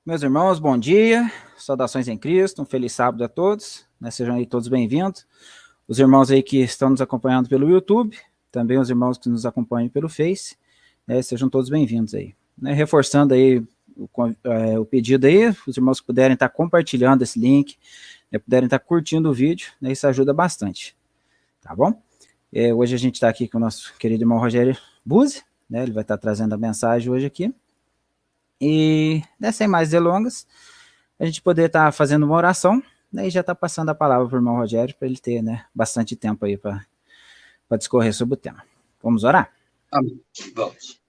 Meus irmãos, bom dia, saudações em Cristo, um feliz sábado a todos, né? Sejam aí todos bem-vindos. Os irmãos aí que estão nos acompanhando pelo YouTube, também os irmãos que nos acompanham pelo Face, né? Sejam todos bem-vindos aí. Né? Reforçando aí o pedido aí, os irmãos que puderem estar compartilhando esse link, né? Puderem estar curtindo o vídeo, né? Isso ajuda bastante, tá bom? Hoje a gente está aqui com o nosso querido irmão Rogério Buzzi, né? Ele vai estar trazendo a mensagem hoje aqui. E, né, sem mais delongas, a gente poder estar fazendo uma oração, né, e já está passando a palavra para o irmão Rogério, para ele ter, né, bastante tempo aí para discorrer sobre o tema. Vamos orar? Amém. Vamos.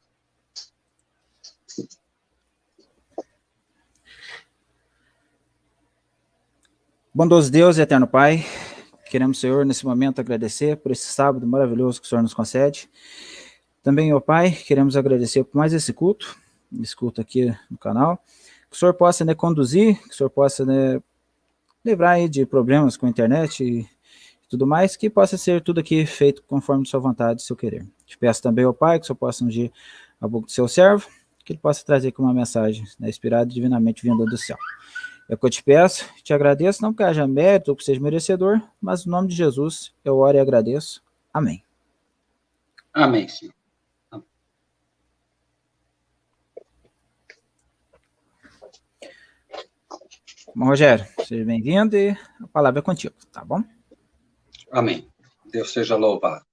Bondoso Deus e eterno Pai, queremos, Senhor, nesse momento agradecer por esse sábado maravilhoso que o Senhor nos concede. Também, ó Pai, queremos agradecer por mais esse culto aqui no canal, que o Senhor possa, né, conduzir, que o Senhor possa, né, livrar aí de problemas com a internet e tudo mais, que possa ser tudo aqui feito conforme sua vontade e seu querer. Te peço também, ó Pai, que o Senhor possa ungir a boca do seu servo, que ele possa trazer aqui uma mensagem, né, inspirada divinamente vinda do céu. É o que eu te peço, te agradeço, não que haja mérito ou que seja merecedor, mas no nome de Jesus eu oro e agradeço. Amém. Amém, Senhor. Bom, Rogério, seja bem-vindo e a palavra é contigo, tá bom? Amém. Deus seja louvado.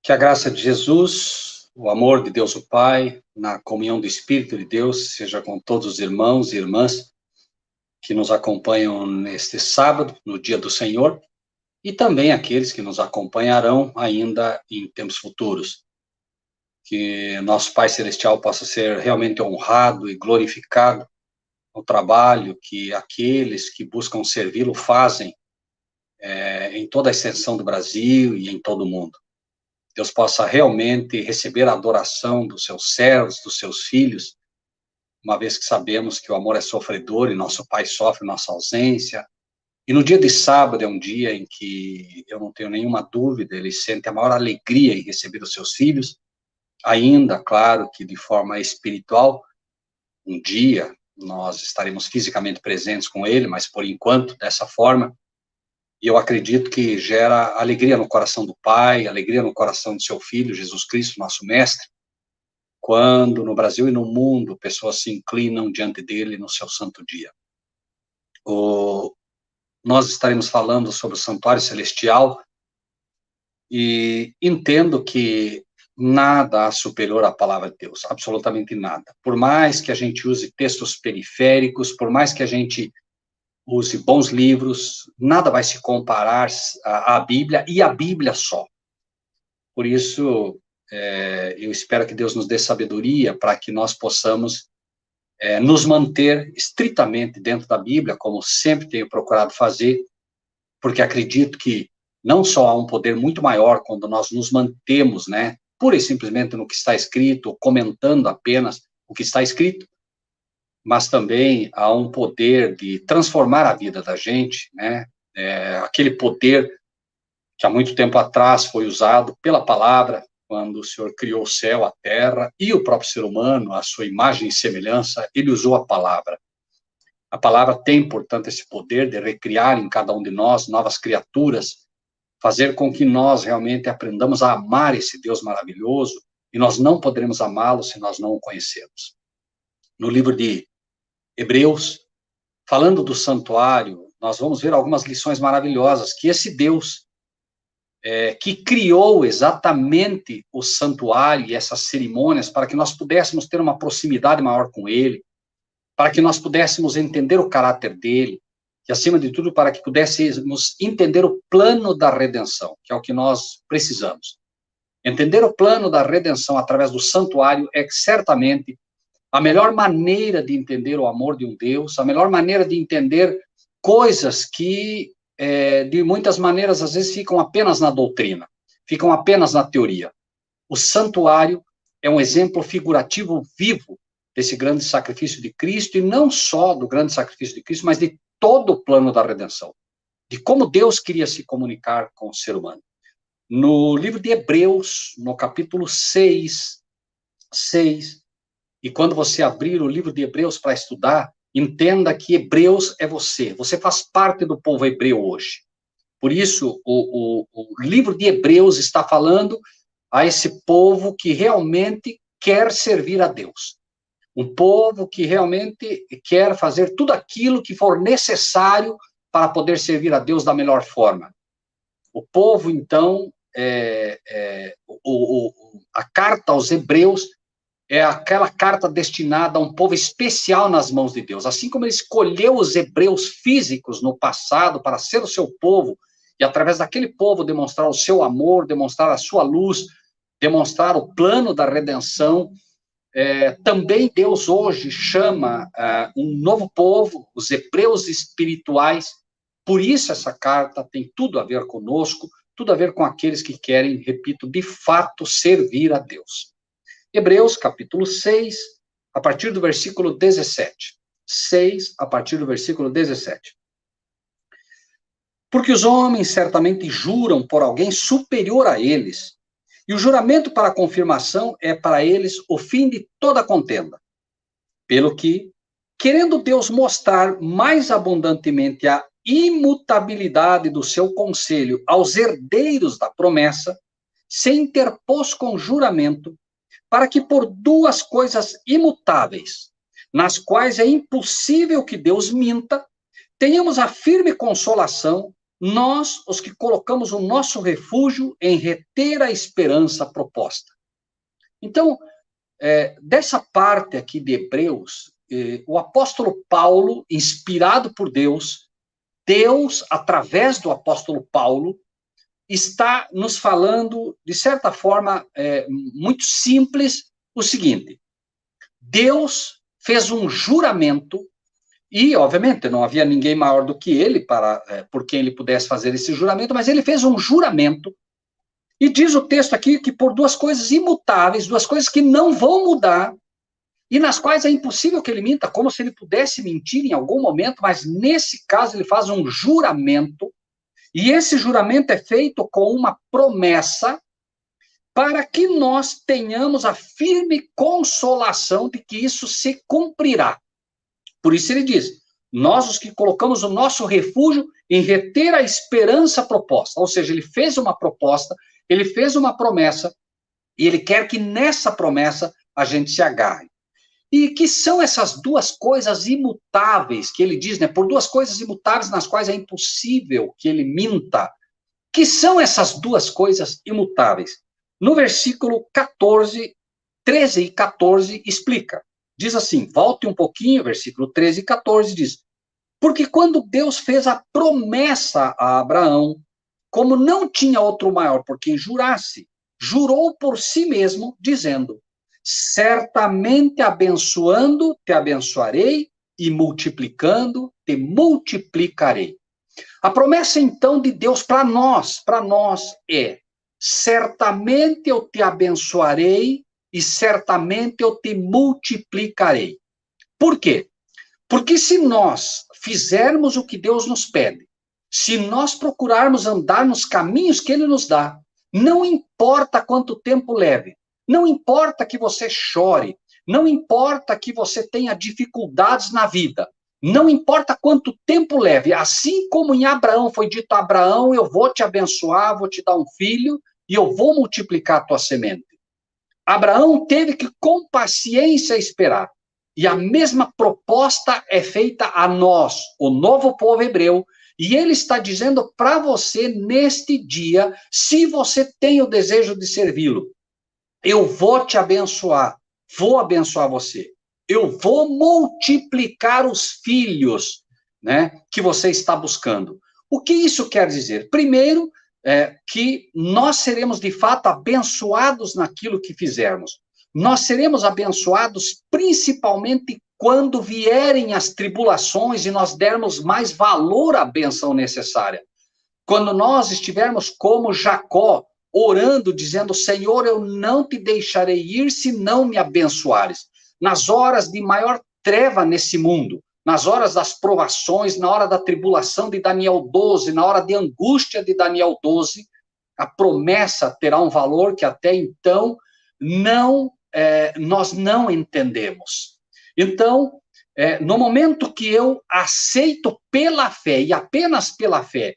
Que a graça de Jesus, o amor de Deus o Pai, na comunhão do Espírito de Deus, seja com todos os irmãos e irmãs que nos acompanham neste sábado, no dia do Senhor, e também aqueles que nos acompanharão ainda em tempos futuros. Que nosso Pai Celestial possa ser realmente honrado e glorificado no trabalho que aqueles que buscam servi-lo fazem em toda a extensão do Brasil e em todo o mundo. Deus possa realmente receber a adoração dos seus servos, dos seus filhos, uma vez que sabemos que o amor é sofredor e nosso Pai sofre nossa ausência. E no dia de sábado é um dia em que eu não tenho nenhuma dúvida, ele sente a maior alegria em receber os seus filhos, ainda, claro, que de forma espiritual, um dia nós estaremos fisicamente presentes com ele, mas por enquanto, dessa forma, e eu acredito que gera alegria no coração do Pai, alegria no coração de seu Filho, Jesus Cristo, nosso Mestre, quando no Brasil e no mundo pessoas se inclinam diante dele no seu santo dia. Nós estaremos falando sobre o santuário celestial e entendo que nada há superior à palavra de Deus, absolutamente nada. Por mais que a gente use textos periféricos, por mais que a gente use bons livros, nada vai se comparar à Bíblia e à Bíblia só. Por isso, eu espero que Deus nos dê sabedoria para que nós possamos nos manter estritamente dentro da Bíblia, como sempre tenho procurado fazer, porque acredito que não só há um poder muito maior quando nós nos mantemos, né, pura e simplesmente no que está escrito, ou comentando apenas o que está escrito, mas também há um poder de transformar a vida da gente, né, aquele poder que há muito tempo atrás foi usado pela palavra, quando o Senhor criou o céu, a terra e o próprio ser humano, a sua imagem e semelhança, ele usou a palavra. A palavra tem, portanto, esse poder de recriar em cada um de nós novas criaturas, fazer com que nós realmente aprendamos a amar esse Deus maravilhoso, e nós não poderemos amá-lo se nós não o conhecermos. No livro de Hebreus, falando do santuário, nós vamos ver algumas lições maravilhosas, que esse Deus que criou exatamente o santuário e essas cerimônias para que nós pudéssemos ter uma proximidade maior com ele, para que nós pudéssemos entender o caráter dele, e, acima de tudo, para que pudéssemos entender o plano da redenção, que é o que nós precisamos. Entender o plano da redenção através do santuário é certamente a melhor maneira de entender o amor de um Deus, a melhor maneira de entender coisas que, de muitas maneiras, às vezes ficam apenas na doutrina, ficam apenas na teoria. O santuário é um exemplo figurativo vivo desse grande sacrifício de Cristo, e não só do grande sacrifício de Cristo, mas de todo o plano da redenção, de como Deus queria se comunicar com o ser humano. No livro de Hebreus, no capítulo 6, E quando você abrir o livro de Hebreus para estudar, entenda que Hebreus é você. Você faz parte do povo hebreu hoje. Por isso, o livro de Hebreus está falando a esse povo que realmente quer servir a Deus. Um povo que realmente quer fazer tudo aquilo que for necessário para poder servir a Deus da melhor forma. O povo, então, a carta aos Hebreus é aquela carta destinada a um povo especial nas mãos de Deus. Assim como ele escolheu os hebreus físicos no passado para ser o seu povo, e através daquele povo demonstrar o seu amor, demonstrar a sua luz, demonstrar o plano da redenção, também Deus hoje chama um novo povo, os hebreus espirituais. Por isso essa carta tem tudo a ver conosco, tudo a ver com aqueles que querem, repito, de fato servir a Deus. Hebreus, capítulo 6, a partir do versículo 17. 6, a partir do versículo 17. Porque os homens certamente juram por alguém superior a eles, e o juramento para a confirmação é para eles o fim de toda contenda. Pelo que, querendo Deus mostrar mais abundantemente a imutabilidade do seu conselho aos herdeiros da promessa, se interpôs com juramento, para que por duas coisas imutáveis, nas quais é impossível que Deus minta, tenhamos a firme consolação, nós, os que colocamos o nosso refúgio em reter a esperança proposta. Então, dessa parte aqui de Hebreus, o apóstolo Paulo, inspirado por Deus, através do apóstolo Paulo, está nos falando, de certa forma, muito simples, o seguinte: Deus fez um juramento, e, obviamente, não havia ninguém maior do que ele por quem ele pudesse fazer esse juramento, mas ele fez um juramento, e diz o texto aqui que por duas coisas imutáveis, duas coisas que não vão mudar, e nas quais é impossível que ele minta, como se ele pudesse mentir em algum momento, mas nesse caso ele faz um juramento, e esse juramento é feito com uma promessa para que nós tenhamos a firme consolação de que isso se cumprirá. Por isso ele diz, nós os que colocamos o nosso refúgio em reter a esperança proposta. Ou seja, ele fez uma proposta, ele fez uma promessa, e ele quer que nessa promessa a gente se agarre. E que são essas duas coisas imutáveis que ele diz, né? Por duas coisas imutáveis nas quais é impossível que ele minta. Que são essas duas coisas imutáveis? No versículo 14, 13 e 14 explica. Diz assim, volte um pouquinho, versículo 13 e 14 diz, porque quando Deus fez a promessa a Abraão, como não tinha outro maior por quem jurasse, jurou por si mesmo, dizendo, certamente abençoando, te abençoarei, e multiplicando, te multiplicarei. A promessa, então, de Deus para nós é, certamente eu te abençoarei, e certamente eu te multiplicarei. Por quê? Porque se nós fizermos o que Deus nos pede, se nós procurarmos andar nos caminhos que Ele nos dá, não importa quanto tempo leve, não importa que você chore, não importa que você tenha dificuldades na vida, não importa quanto tempo leve, assim como em Abraão foi dito a Abraão, eu vou te abençoar, vou te dar um filho, e eu vou multiplicar a tua semente. Abraão teve que, com paciência, esperar. E a mesma proposta é feita a nós, o novo povo hebreu, e ele está dizendo para você, neste dia, se você tem o desejo de servi-lo, eu vou te abençoar, vou abençoar você. Eu vou multiplicar os filhos, né, que você está buscando. O que isso quer dizer? Primeiro, que nós seremos, de fato, abençoados naquilo que fizermos. Nós seremos abençoados principalmente quando vierem as tribulações e nós dermos mais valor à benção necessária. Quando nós estivermos como Jacó, orando, dizendo, Senhor, eu não te deixarei ir se não me abençoares. Nas horas de maior treva nesse mundo, nas horas das provações, na hora da tribulação de Daniel 12, na hora de angústia de Daniel 12, a promessa terá um valor que até então não nós não entendemos. Então, no momento que eu aceito pela fé, e apenas pela fé,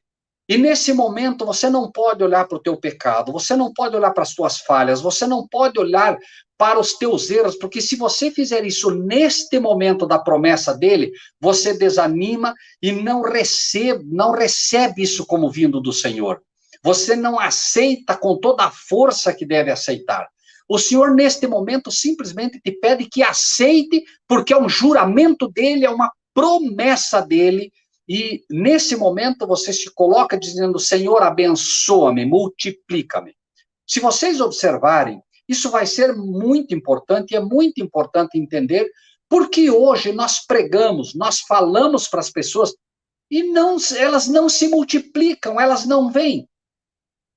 e nesse momento você não pode olhar para o teu pecado, você não pode olhar para as tuas falhas, você não pode olhar para os teus erros, porque se você fizer isso neste momento da promessa dele, você desanima e não recebe isso como vindo do Senhor. Você não aceita com toda a força que deve aceitar. O Senhor, neste momento, simplesmente te pede que aceite, porque é um juramento dele, é uma promessa dele, e nesse momento você se coloca dizendo: Senhor, abençoa-me, multiplica-me. Se vocês observarem, isso vai ser muito importante, e é muito importante entender, porque hoje nós pregamos, nós falamos para as pessoas, e elas não se multiplicam, elas não vêm.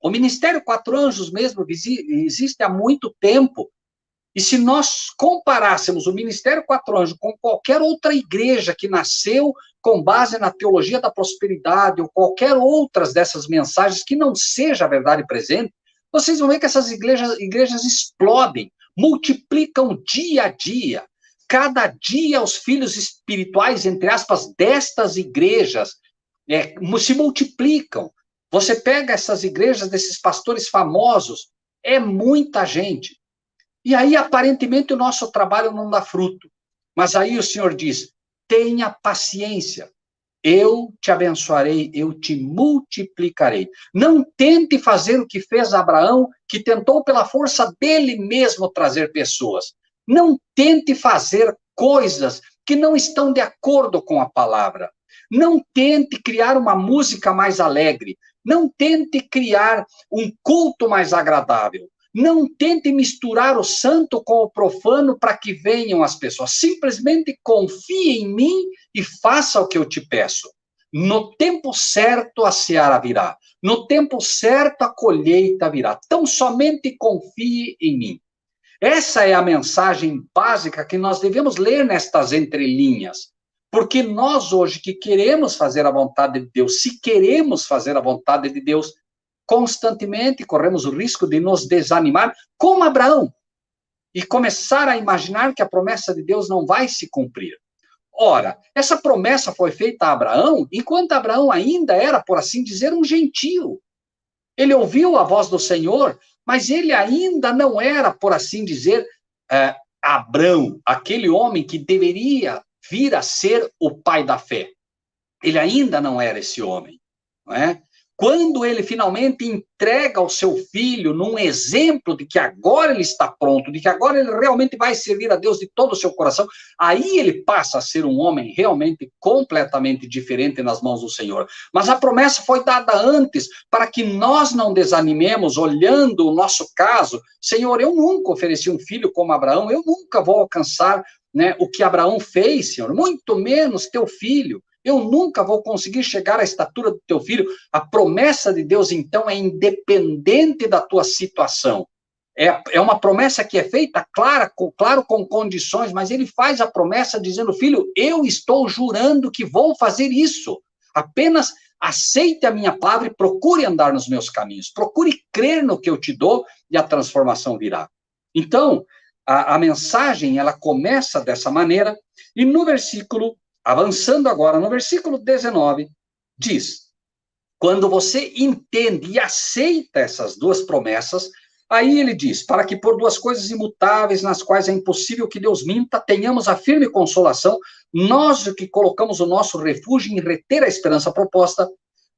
O Ministério Quatro Anjos mesmo existe há muito tempo, e se nós comparássemos o Ministério Quatro Anjos com qualquer outra igreja que nasceu com base na teologia da prosperidade, ou qualquer outras dessas mensagens que não seja a verdade presente, vocês vão ver que essas igrejas explodem, multiplicam dia a dia. Cada dia os filhos espirituais, entre aspas, destas igrejas se multiplicam. Você pega essas igrejas desses pastores famosos, é muita gente. E aí, aparentemente, o nosso trabalho não dá fruto. Mas aí o Senhor diz: tenha paciência, eu te abençoarei, eu te multiplicarei. Não tente fazer o que fez Abraão, que tentou pela força dele mesmo trazer pessoas. Não tente fazer coisas que não estão de acordo com a palavra. Não tente criar uma música mais alegre. Não tente criar um culto mais agradável. Não tente misturar o santo com o profano para que venham as pessoas. Simplesmente confie em mim e faça o que eu te peço. No tempo certo a seara virá. No tempo certo a colheita virá. Então somente confie em mim. Essa é a mensagem básica que nós devemos ler nestas entrelinhas. Porque nós hoje que queremos fazer a vontade de Deus, se queremos fazer a vontade de Deus, constantemente corremos o risco de nos desanimar, como Abraão, e começar a imaginar que a promessa de Deus não vai se cumprir. Ora, essa promessa foi feita a Abraão, enquanto Abraão ainda era, por assim dizer, um gentio. Ele ouviu a voz do Senhor, mas ele ainda não era, por assim dizer, Abrão, aquele homem que deveria vir a ser o pai da fé. Ele ainda não era esse homem, não é? Quando ele finalmente entrega o seu filho num exemplo de que agora ele está pronto, de que agora ele realmente vai servir a Deus de todo o seu coração, aí ele passa a ser um homem realmente completamente diferente nas mãos do Senhor. Mas a promessa foi dada antes, para que nós não desanimemos olhando o nosso caso. Senhor, eu nunca ofereci um filho como Abraão, eu nunca vou alcançar, né, o que Abraão fez, Senhor, muito menos teu filho. Eu nunca vou conseguir chegar à estatura do teu filho. A promessa de Deus, então, é independente da tua situação. É uma promessa que é feita, claro, com condições, mas ele faz a promessa dizendo: filho, eu estou jurando que vou fazer isso. Apenas aceite a minha palavra e procure andar nos meus caminhos. Procure crer no que eu te dou e a transformação virá. Então, a mensagem, ela começa dessa maneira, e no versículo, avançando agora, no versículo 19, diz: quando você entende e aceita essas duas promessas, aí ele diz: para que por duas coisas imutáveis, nas quais é impossível que Deus minta, tenhamos a firme consolação, nós que colocamos o nosso refúgio em reter a esperança proposta,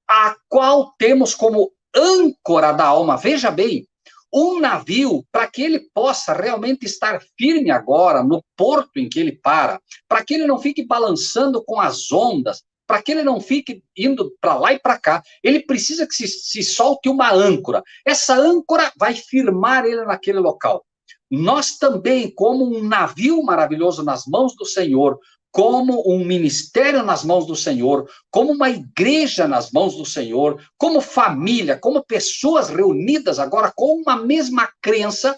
a qual temos como âncora da alma. Veja bem, um navio, para que ele possa realmente estar firme agora no porto em que ele para que ele não fique balançando com as ondas, para que ele não fique indo para lá e para cá, ele precisa que se solte uma âncora. Essa âncora vai firmar ele naquele local. Nós também, como um navio maravilhoso nas mãos do Senhor, como um ministério nas mãos do Senhor, como uma igreja nas mãos do Senhor, como família, como pessoas reunidas agora com uma mesma crença,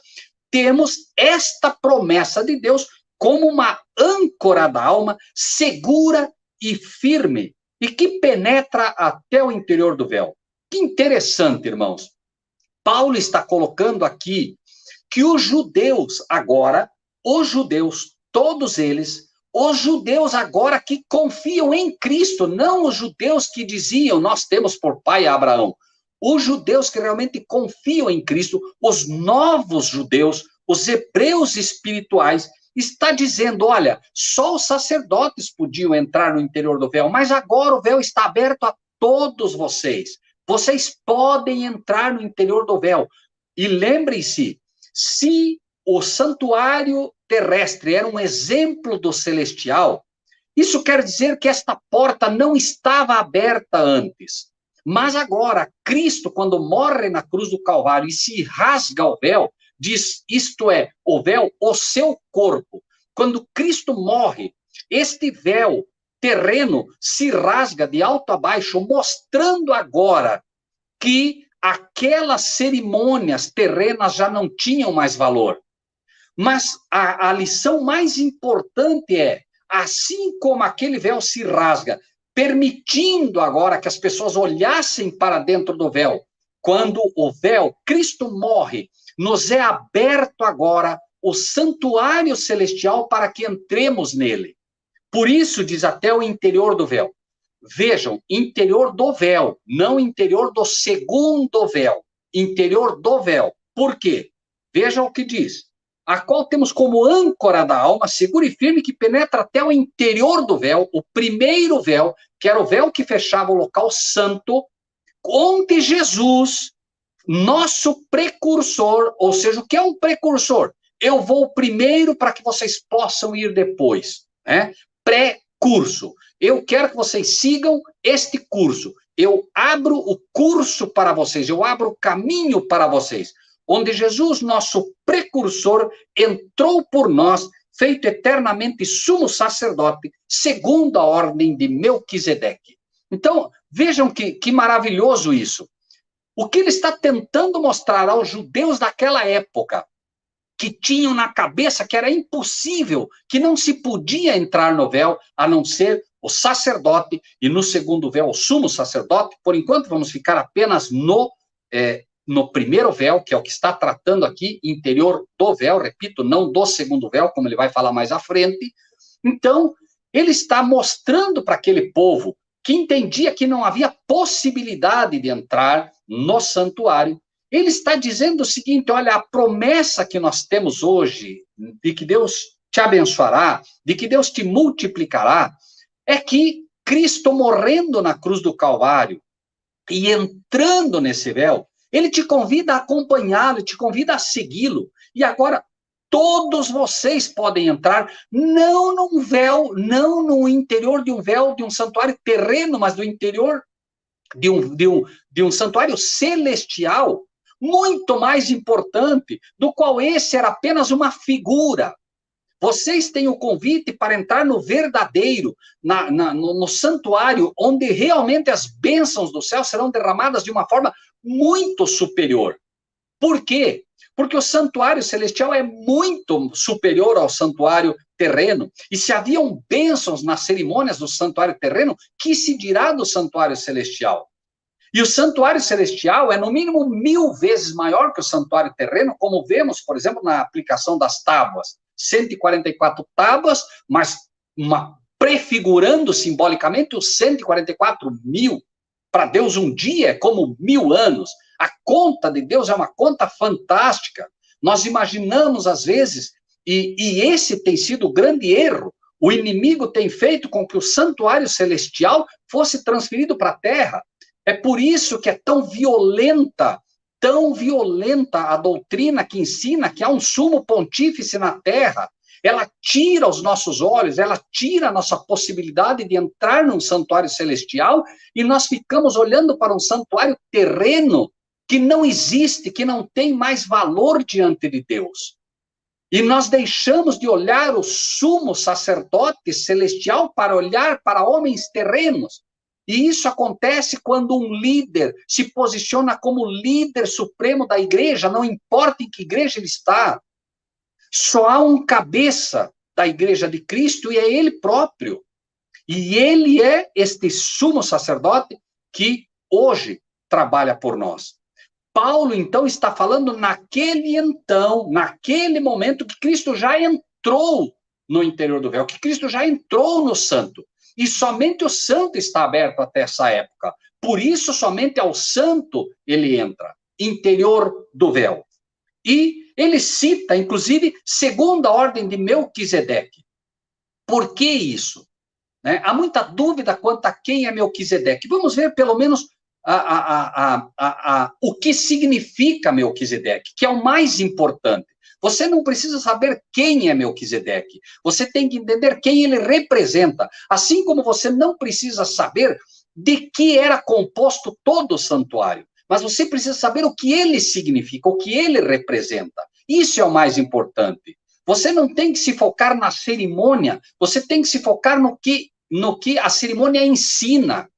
temos esta promessa de Deus como uma âncora da alma, segura e firme, e que penetra até o interior do véu. Que interessante, irmãos. Paulo está colocando aqui que os judeus agora, os judeus, todos eles, os judeus agora que confiam em Cristo, não os judeus que diziam, nós temos por pai Abraão. Os judeus que realmente confiam em Cristo, os novos judeus, os hebreus espirituais, está dizendo, olha, só os sacerdotes podiam entrar no interior do véu, mas agora o véu está aberto a todos vocês. Vocês podem entrar no interior do véu. E lembrem-se, se o santuário terrestre era um exemplo do celestial, isso quer dizer que esta porta não estava aberta antes. Mas agora, Cristo, quando morre na cruz do Calvário e se rasga o véu, diz, isto é, o véu, o seu corpo. Quando Cristo morre, este véu terreno se rasga de alto a baixo, mostrando agora que aquelas cerimônias terrenas já não tinham mais valor. Mas a lição mais importante é, assim como aquele véu se rasga, permitindo agora que as pessoas olhassem para dentro do véu, quando o véu, Cristo morre, nos é aberto agora o santuário celestial para que entremos nele. Por isso, diz até o interior do véu. Vejam, interior do véu, não interior do segundo véu. Interior do véu. Por quê? Vejam o que diz. A qual temos como âncora da alma, segura e firme, que penetra até o interior do véu, o primeiro véu, que era o véu que fechava o local santo, onde Jesus, nosso precursor, ou seja, o que é um precursor? Eu vou primeiro para que vocês possam ir depois, né? Pré-curso. Eu quero que vocês sigam este curso. Eu abro o curso para vocês, eu abro o caminho para vocês. Onde Jesus, nosso precursor, entrou por nós, feito eternamente sumo sacerdote, segundo a ordem de Melquisedeque. Então, vejam que maravilhoso isso. O que ele está tentando mostrar aos judeus daquela época, que tinham na cabeça que era impossível, que não se podia entrar no véu, a não ser o sacerdote, e no segundo véu, o sumo sacerdote. Por enquanto, vamos ficar apenas no primeiro véu, que é o que está tratando aqui, interior do véu, repito, não do segundo véu, como ele vai falar mais à frente. Então, ele está mostrando para aquele povo que entendia que não havia possibilidade de entrar no santuário. Ele está dizendo o seguinte, olha, a promessa que nós temos hoje, de que Deus te abençoará, de que Deus te multiplicará, é que Cristo morrendo na cruz do Calvário e entrando nesse véu, ele te convida a acompanhá-lo, te convida a segui-lo. E agora, todos vocês podem entrar, não num véu, não no interior de um véu, de um santuário terreno, mas do interior de um santuário celestial, muito mais importante, do qual esse era apenas uma figura. Vocês têm o convite para entrar no verdadeiro, no santuário, onde realmente as bênçãos do céu serão derramadas de uma forma muito superior. Por quê? Porque o santuário celestial é muito superior ao santuário terreno. E se haviam bênçãos nas cerimônias do santuário terreno, que se dirá do santuário celestial? E o santuário celestial é no mínimo 1000 vezes maior que o santuário terreno, como vemos, por exemplo, na aplicação das tábuas. 144 tábuas, mas prefigurando simbolicamente os 144.000. Para Deus um dia é como 1000 anos. A conta de Deus é uma conta fantástica. Nós imaginamos às vezes, e esse tem sido o grande erro, o inimigo tem feito com que o santuário celestial fosse transferido para a terra. É por isso que é tão violenta a doutrina que ensina que há um sumo pontífice na terra. Ela tira os nossos olhos, ela tira a nossa possibilidade de entrar num santuário celestial e nós ficamos olhando para um santuário terreno que não existe, que não tem mais valor diante de Deus. E nós deixamos de olhar o sumo sacerdote celestial para olhar para homens terrenos. E isso acontece quando um líder se posiciona como líder supremo da igreja, não importa em que igreja ele está. Só há um cabeça da igreja de Cristo e é ele próprio. E ele é este sumo sacerdote que hoje trabalha por nós. Paulo, então, está falando naquele momento que Cristo já entrou no interior do véu, que Cristo já entrou no santo. E somente o santo está aberto até essa época. Por isso, somente ao santo ele entra, interior do véu. E ele cita, inclusive, segunda ordem de Melquisedeque. Por que isso? Há muita dúvida quanto a quem é Melquisedeque. Vamos ver, pelo menos, o que significa Melquisedeque, que é o mais importante. Você não precisa saber quem é Melquisedeque. Você tem que entender quem ele representa. Assim como você não precisa saber de que era composto todo o santuário. Mas você precisa saber o que ele significa, o que ele representa. Isso é o mais importante. Você não tem que se focar na cerimônia, você tem que se focar no que a cerimônia ensina.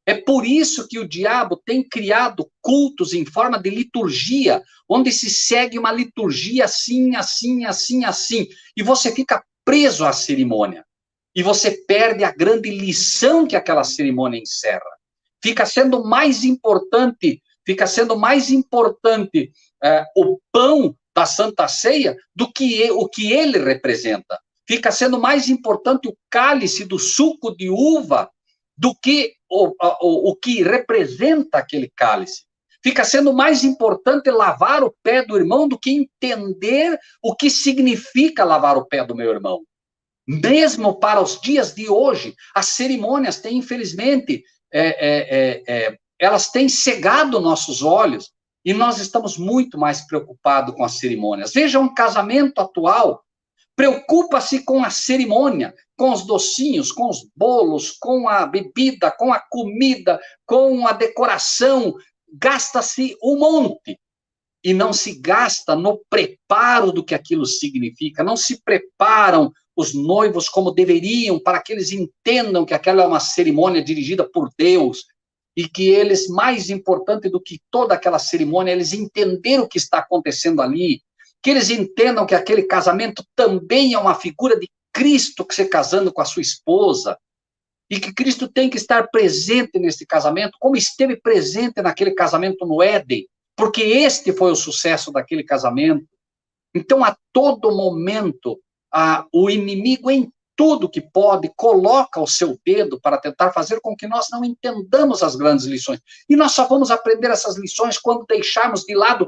É por isso que o diabo tem criado cultos em forma de liturgia, onde se segue uma liturgia assim, assim, assim, assim, e você fica preso à cerimônia. E você perde a grande lição que aquela cerimônia encerra. Fica sendo mais importante o pão da Santa Ceia do que o que ele representa. Fica sendo mais importante o cálice do suco de uva do que o que representa aquele cálice. Fica sendo mais importante lavar o pé do irmão do que entender o que significa lavar o pé do meu irmão. Mesmo para os dias de hoje, as cerimônias têm, infelizmente, elas têm cegado nossos olhos e nós estamos muito mais preocupados com as cerimônias. Veja um casamento atual, preocupa-se com a cerimônia, com os docinhos, com os bolos, com a bebida, com a comida, com a decoração, gasta-se um monte. E não se gasta no preparo do que aquilo significa, não se preparam os noivos como deveriam, para que eles entendam que aquela é uma cerimônia dirigida por Deus, e que eles, mais importante do que toda aquela cerimônia, eles entenderam o que está acontecendo ali, que eles entendam que aquele casamento também é uma figura de Cristo que se casando com a sua esposa, e que Cristo tem que estar presente nesse casamento, como esteve presente naquele casamento no Éden, porque este foi o sucesso daquele casamento. Então, a todo momento, o inimigo, em tudo que pode, coloca o seu dedo para tentar fazer com que nós não entendamos as grandes lições. E nós só vamos aprender essas lições quando deixarmos de lado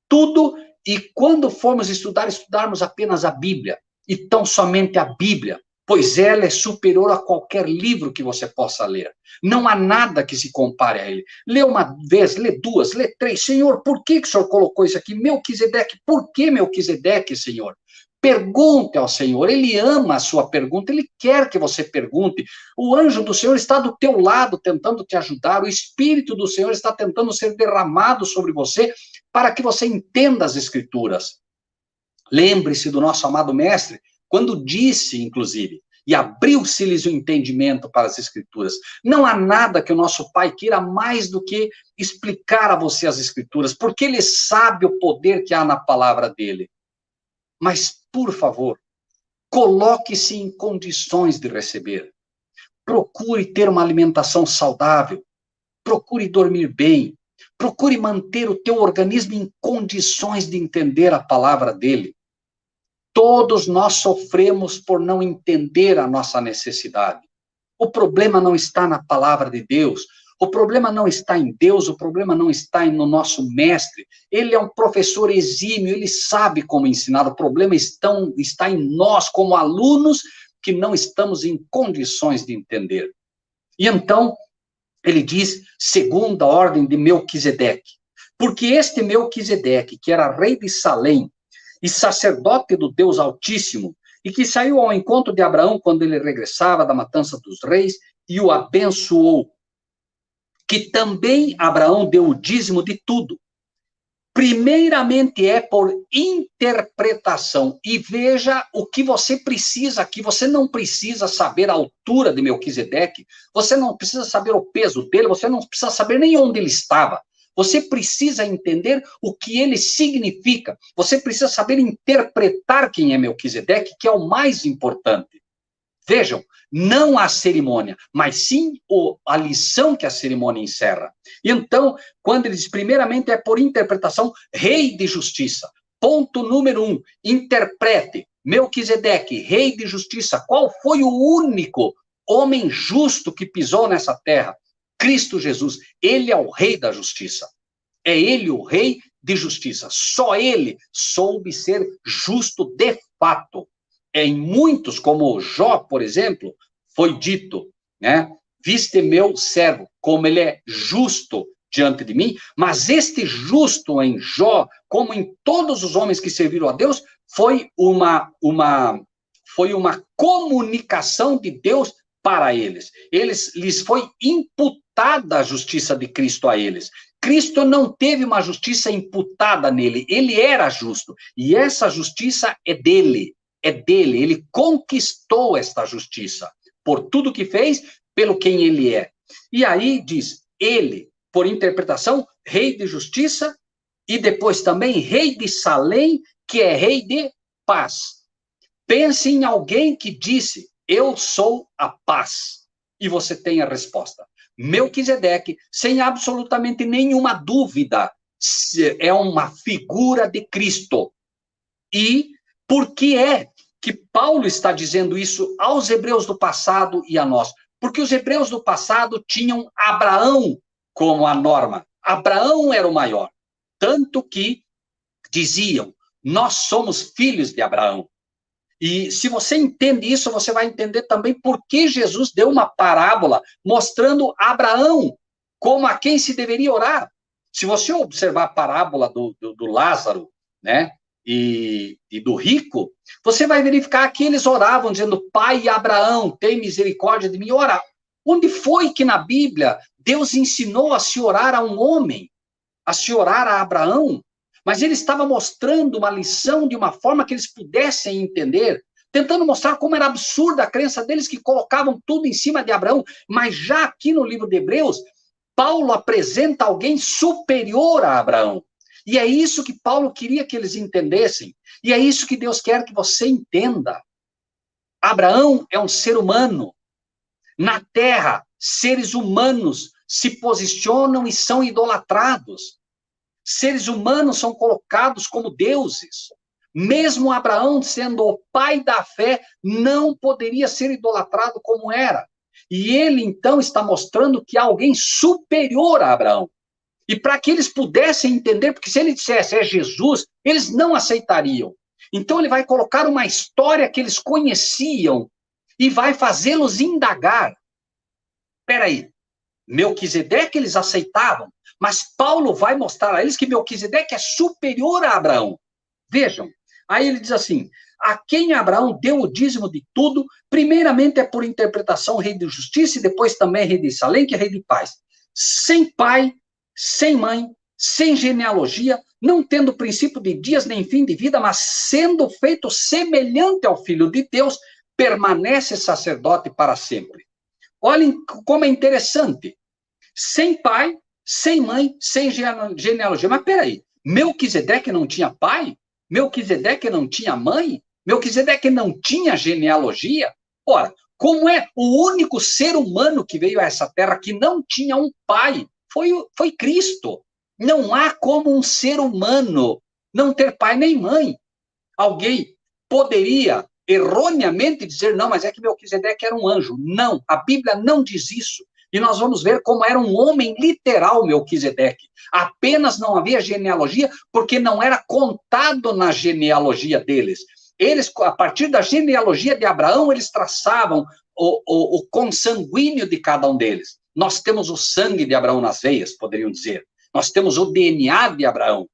tudo e quando formos estudarmos apenas a Bíblia. E tão somente a Bíblia, pois ela é superior a qualquer livro que você possa ler. Não há nada que se compare a ele. Lê uma vez, lê duas, lê três. Senhor, por que o Senhor colocou isso aqui? Melquisedeque, por que Melquisedeque, Senhor? Pergunte ao Senhor, ele ama a sua pergunta, ele quer que você pergunte. O anjo do Senhor está do teu lado, tentando te ajudar, o Espírito do Senhor está tentando ser derramado sobre você, para que você entenda as Escrituras. Lembre-se do nosso amado Mestre, quando disse, inclusive, e abriu-se-lhes o entendimento para as Escrituras. Não há nada que o nosso Pai queira mais do que explicar a você as Escrituras, porque Ele sabe o poder que há na palavra dEle. Mas, por favor, coloque-se em condições de receber. Procure ter uma alimentação saudável. Procure dormir bem. Procure manter o teu organismo em condições de entender a palavra dele. Todos nós sofremos por não entender a nossa necessidade. O problema não está na palavra de Deus. O problema não está em Deus, o problema não está no nosso mestre. Ele é um professor exímio, ele sabe como ensinar. O problema está em nós, como alunos, que não estamos em condições de entender. E então, ele diz, segunda ordem de Melquisedeque. Porque este Melquisedeque, que era rei de Salém, e sacerdote do Deus Altíssimo, e que saiu ao encontro de Abraão quando ele regressava da matança dos reis, e o abençoou. Que também Abraão deu o dízimo de tudo. Primeiramente é por interpretação. E veja o que você precisa aqui. Você não precisa saber a altura de Melquisedeque, você não precisa saber o peso dele, você não precisa saber nem onde ele estava. Você precisa entender o que ele significa. Você precisa saber interpretar quem é Melquisedeque, que é o mais importante. Vejam, não a cerimônia, mas sim a lição que a cerimônia encerra. Então, quando ele diz, primeiramente é por interpretação, rei de justiça. Ponto número 1, interprete. Melquisedeque, rei de justiça. Qual foi o único homem justo que pisou nessa terra? Cristo Jesus. Ele é o rei da justiça. É ele o rei de justiça. Só ele soube ser justo de fato. Em muitos, como Jó, por exemplo, foi dito, né? Viste meu servo, como ele é justo diante de mim, mas este justo em Jó, como em todos os homens que serviram a Deus, foi uma comunicação de Deus para eles. Lhes foi imputada a justiça de Cristo a eles. Cristo não teve uma justiça imputada nele, ele era justo, e essa justiça é dele, ele conquistou esta justiça, por tudo que fez, pelo quem ele é. E aí diz, ele, por interpretação, rei de justiça, e depois também rei de Salém, que é rei de paz. Pense em alguém que disse, eu sou a paz, e você tem a resposta. Melquisedeque, sem absolutamente nenhuma dúvida, é uma figura de Cristo. E por que é que Paulo está dizendo isso aos hebreus do passado e a nós? Porque os hebreus do passado tinham Abraão como a norma. Abraão era o maior. Tanto que diziam, nós somos filhos de Abraão. E se você entende isso, você vai entender também por que Jesus deu uma parábola mostrando Abraão como a quem se deveria orar. Se você observar a parábola do Lázaro, né, e do rico, você vai verificar que eles oravam dizendo, Pai Abraão, tem misericórdia de mim. Ora, onde foi que na Bíblia Deus ensinou a se orar a um homem, a se orar a Abraão? Mas ele estava mostrando uma lição de uma forma que eles pudessem entender, tentando mostrar como era absurda a crença deles que colocavam tudo em cima de Abraão. Mas já aqui no livro de Hebreus, Paulo apresenta alguém superior a Abraão. E é isso que Paulo queria que eles entendessem. E é isso que Deus quer que você entenda. Abraão é um ser humano. Na terra, seres humanos se posicionam e são idolatrados. Seres humanos são colocados como deuses. Mesmo Abraão, sendo o pai da fé, não poderia ser idolatrado como era. E ele, então, está mostrando que há alguém superior a Abraão. E para que eles pudessem entender, porque se ele dissesse é Jesus, eles não aceitariam. Então ele vai colocar uma história que eles conheciam e vai fazê-los indagar. Espera aí, Melquisedeque eles aceitavam, mas Paulo vai mostrar a eles que Melquisedeque é superior a Abraão. Vejam, aí ele diz assim, a quem Abraão deu o dízimo de tudo, primeiramente é por interpretação rei de justiça e depois também rei de Salém, que é rei de paz. Sem pai, sem mãe, sem genealogia, não tendo princípio de dias nem fim de vida, mas sendo feito semelhante ao Filho de Deus, permanece sacerdote para sempre. Olhem como é interessante. Sem pai, sem mãe, sem genealogia. Mas peraí, Melquisedeque não tinha pai? Melquisedeque não tinha mãe? Melquisedeque não tinha genealogia? Ora, como é o único ser humano que veio a essa terra que não tinha um pai? Foi Cristo. Não há como um ser humano não ter pai nem mãe. Alguém poderia erroneamente dizer, não, mas é que Melquisedeque era um anjo. Não, a Bíblia não diz isso. E nós vamos ver como era um homem literal, Melquisedeque. Apenas não havia genealogia, porque não era contado na genealogia deles. Eles, a partir da genealogia de Abraão, eles traçavam o consanguíneo de cada um deles. Nós temos o sangue de Abraão nas veias, poderiam dizer. Nós temos o DNA de Abraão.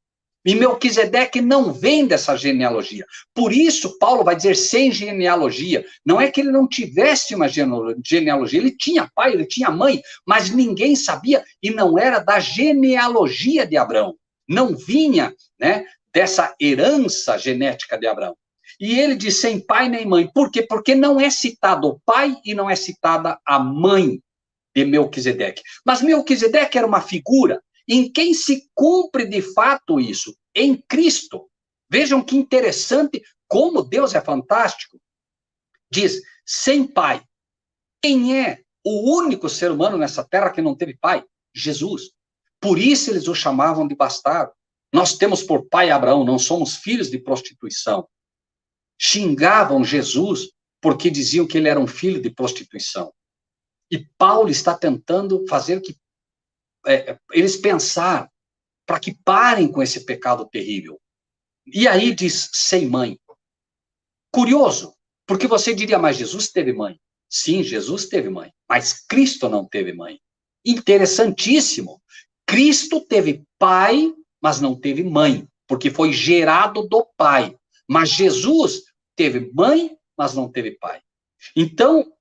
E Melquisedeque não vem dessa genealogia. Por isso, Paulo vai dizer sem genealogia. Não é que ele não tivesse uma genealogia. Ele tinha pai, ele tinha mãe, mas ninguém sabia e não era da genealogia de Abraão. Não vinha, né, dessa herança genética de Abraão. E ele diz sem pai nem mãe. Por quê? Porque não é citado o pai e não é citada a mãe de Melquisedeque. Mas Melquisedeque era uma figura em quem se cumpre de fato isso? Em Cristo. Vejam que interessante como Deus é fantástico. Diz, sem pai. Quem é o único ser humano nessa terra que não teve pai? Jesus. Por isso eles o chamavam de bastardo. Nós temos por pai Abraão, não somos filhos de prostituição. Xingavam Jesus porque diziam que ele era um filho de prostituição. E Paulo está tentando fazer que eles pensar para que parem com esse pecado terrível. E aí diz, sem mãe. Curioso, porque você diria, mas Jesus teve mãe. Sim, Jesus teve mãe, mas Cristo não teve mãe. Interessantíssimo. Cristo teve pai, mas não teve mãe, porque foi gerado do pai. Mas Jesus teve mãe, mas não teve pai. Então,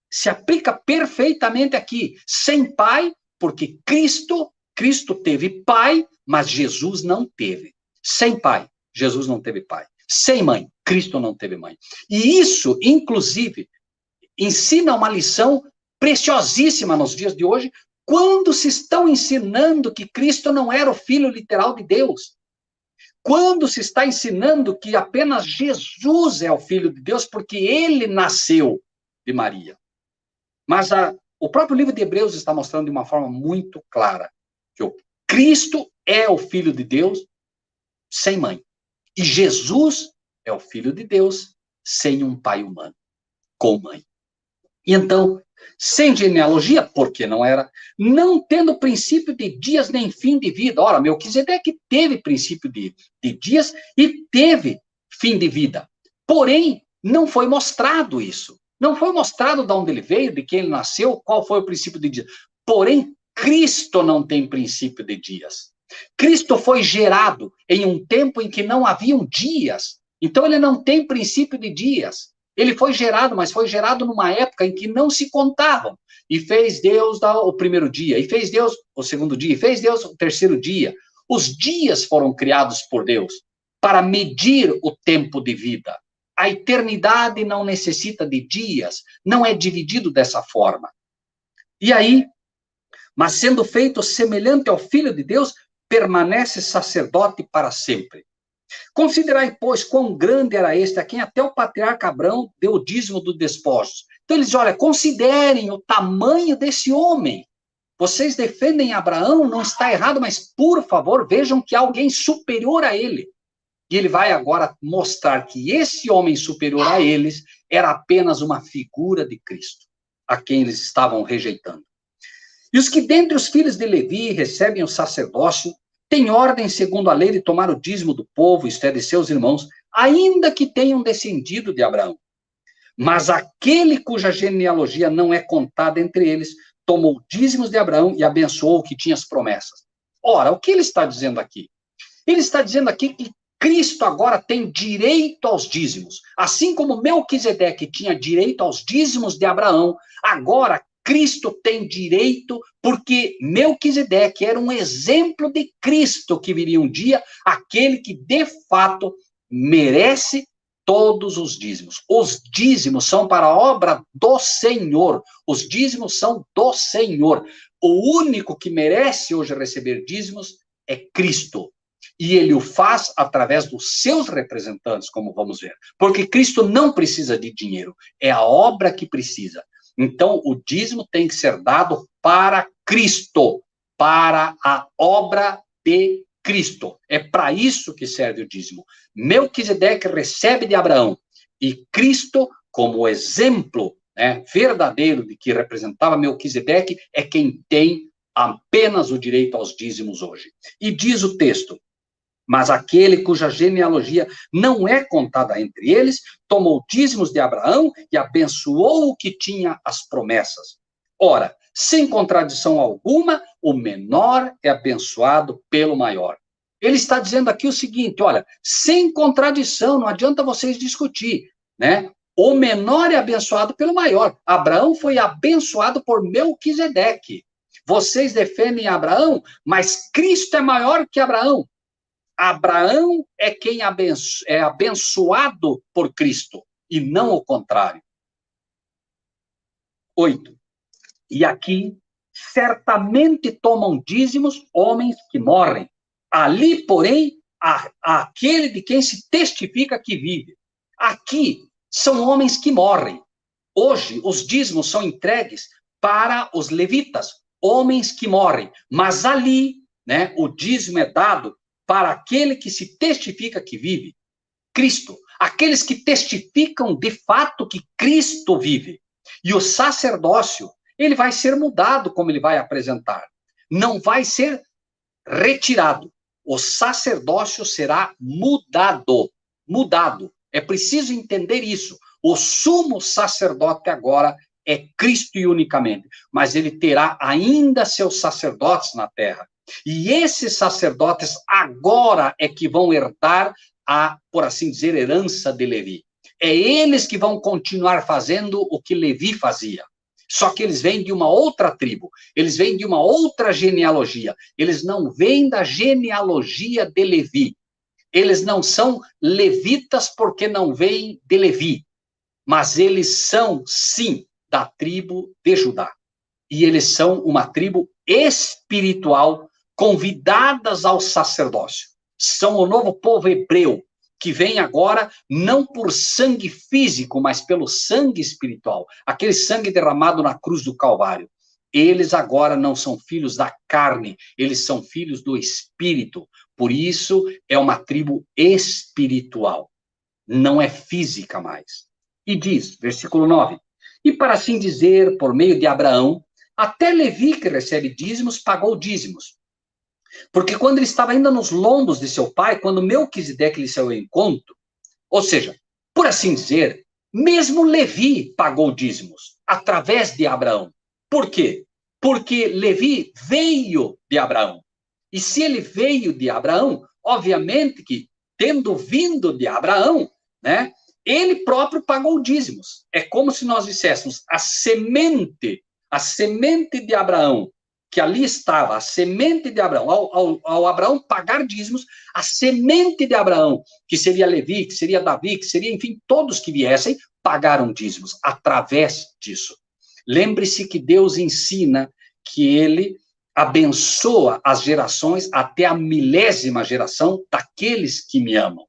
se aplica perfeitamente aqui, sem pai, porque Cristo teve pai, mas Jesus não teve. Sem pai, Jesus não teve pai. Sem mãe, Cristo não teve mãe. E isso, inclusive, ensina uma lição preciosíssima nos dias de hoje, quando se estão ensinando que Cristo não era o filho literal de Deus. Quando se está ensinando que apenas Jesus é o filho de Deus, porque ele nasceu de Maria. Mas o próprio livro de Hebreus está mostrando de uma forma muito clara que o Cristo é o filho de Deus sem mãe. E Jesus é o filho de Deus sem um pai humano, com mãe. E então, sem genealogia, porque não era, não tendo princípio de dias nem fim de vida. Ora, Melquisedeque teve princípio de dias e teve fim de vida. Porém, não foi mostrado isso. Não foi mostrado de onde ele veio, de quem ele nasceu, qual foi o princípio de dias. Porém, Cristo não tem princípio de dias. Cristo foi gerado em um tempo em que não haviam dias. Então, ele não tem princípio de dias. Ele foi gerado, mas foi gerado numa época em que não se contavam. E fez Deus o primeiro dia, e fez Deus o segundo dia, e fez Deus o terceiro dia. Os dias foram criados por Deus para medir o tempo de vida. A eternidade não necessita de dias, não é dividido dessa forma. E aí, mas sendo feito semelhante ao Filho de Deus, permanece sacerdote para sempre. Considerai, pois, quão grande era este, a quem até o patriarca Abraão deu o dízimo do despojos. Então eles dizem, olha, considerem o tamanho desse homem. Vocês defendem Abraão, não está errado, mas, por favor, vejam que há alguém superior a ele. E ele vai agora mostrar que esse homem superior a eles era apenas uma figura de Cristo, a quem eles estavam rejeitando. E os que dentre os filhos de Levi recebem o sacerdócio, têm ordem, segundo a lei, de tomar o dízimo do povo, isto é, de seus irmãos, ainda que tenham descendido de Abraão. Mas aquele cuja genealogia não é contada entre eles, tomou dízimos de Abraão e abençoou o que tinha as promessas. Ora, o que ele está dizendo aqui? Ele está dizendo aqui que Cristo agora tem direito aos dízimos. Assim como Melquisedeque tinha direito aos dízimos de Abraão, agora Cristo tem direito, porque Melquisedeque era um exemplo de Cristo que viria um dia, aquele que de fato merece todos os dízimos. Os dízimos são para a obra do Senhor. Os dízimos são do Senhor. O único que merece hoje receber dízimos é Cristo. E ele o faz através dos seus representantes, como vamos ver. Porque Cristo não precisa de dinheiro, é a obra que precisa. Então, o dízimo tem que ser dado para Cristo, para a obra de Cristo. É para isso que serve o dízimo. Melquisedeque recebe de Abraão, e Cristo, como exemplo verdadeiro de que representava Melquisedeque, é quem tem apenas o direito aos dízimos hoje. E diz o texto, mas aquele cuja genealogia não é contada entre eles, tomou dízimos de Abraão e abençoou o que tinha as promessas. Ora, sem contradição alguma, o menor é abençoado pelo maior. Ele está dizendo aqui o seguinte, olha, sem contradição, não adianta vocês discutir, né? O menor é abençoado pelo maior. Abraão foi abençoado por Melquisedeque. Vocês defendem Abraão, mas Cristo é maior que Abraão. Abraão é quem é abençoado por Cristo, e não o contrário. 8. E aqui, certamente tomam dízimos homens que morrem. Ali, porém, aquele de quem se testifica que vive. Aqui, são homens que morrem. Hoje, os dízimos são entregues para os levitas, homens que morrem. Mas ali, né, o dízimo é dado para aquele que se testifica que vive, Cristo. Aqueles que testificam de fato que Cristo vive. E o sacerdócio, ele vai ser mudado como ele vai apresentar. Não vai ser retirado. O sacerdócio será mudado. Mudado. É preciso entender isso. O sumo sacerdote agora é Cristo e unicamente. Mas ele terá ainda seus sacerdotes na terra. E esses sacerdotes agora é que vão herdar a, por assim dizer, herança de Levi. É eles que vão continuar fazendo o que Levi fazia. Só que eles vêm de uma outra tribo, eles vêm de uma outra genealogia, eles não vêm da genealogia de Levi. Eles não são levitas porque não vêm de Levi, mas eles são, sim, da tribo de Judá. E eles são uma tribo espiritual, convidadas ao sacerdócio. São o novo povo hebreu, que vem agora não por sangue físico, mas pelo sangue espiritual, aquele sangue derramado na cruz do Calvário. Eles agora não são filhos da carne, eles são filhos do Espírito. Por isso, é uma tribo espiritual, não é física mais. E diz, versículo 9, e para assim dizer, por meio de Abraão, até Levi, que recebe dízimos, pagou dízimos. Porque quando ele estava ainda nos lombos de seu pai, quando Melquisedeque lhe saiu ao encontro, ou seja, por assim dizer, mesmo Levi pagou dízimos através de Abraão. Por quê? Porque Levi veio de Abraão. E se ele veio de Abraão, obviamente que, tendo vindo de Abraão, né, ele próprio pagou dízimos. É como se nós disséssemos, a semente de Abraão, que ali estava, a semente de Abraão, ao Abraão pagar dízimos, a semente de Abraão, que seria Levi, que seria Davi, que seria, enfim, todos que viessem, pagaram dízimos através disso. Lembre-se que Deus ensina que ele abençoa as gerações até a 1000ª geração daqueles que me amam.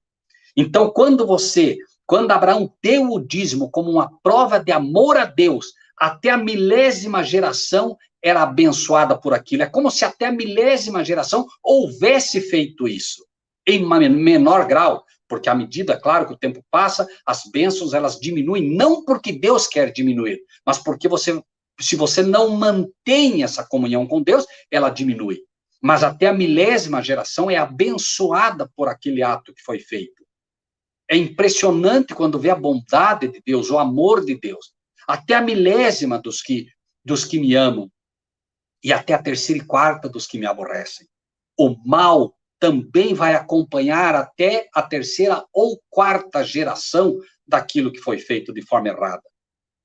Então, quando Abraão deu o dízimo como uma prova de amor a Deus, até a 1000ª geração era abençoada por aquilo. É como se até a 1000ª geração houvesse feito isso. Em menor grau, porque à medida, claro, que o tempo passa, as bênçãos, elas diminuem, não porque Deus quer diminuir, mas porque se você não mantém essa comunhão com Deus, ela diminui. Mas até a 1000ª geração é abençoada por aquele ato que foi feito. É impressionante quando vê a bondade de Deus, o amor de Deus. Até a 1000ª dos que me amam, e até a 3ª e 4ª dos que me aborrecem. O mal também vai acompanhar até a 3ª ou 4ª geração daquilo que foi feito de forma errada.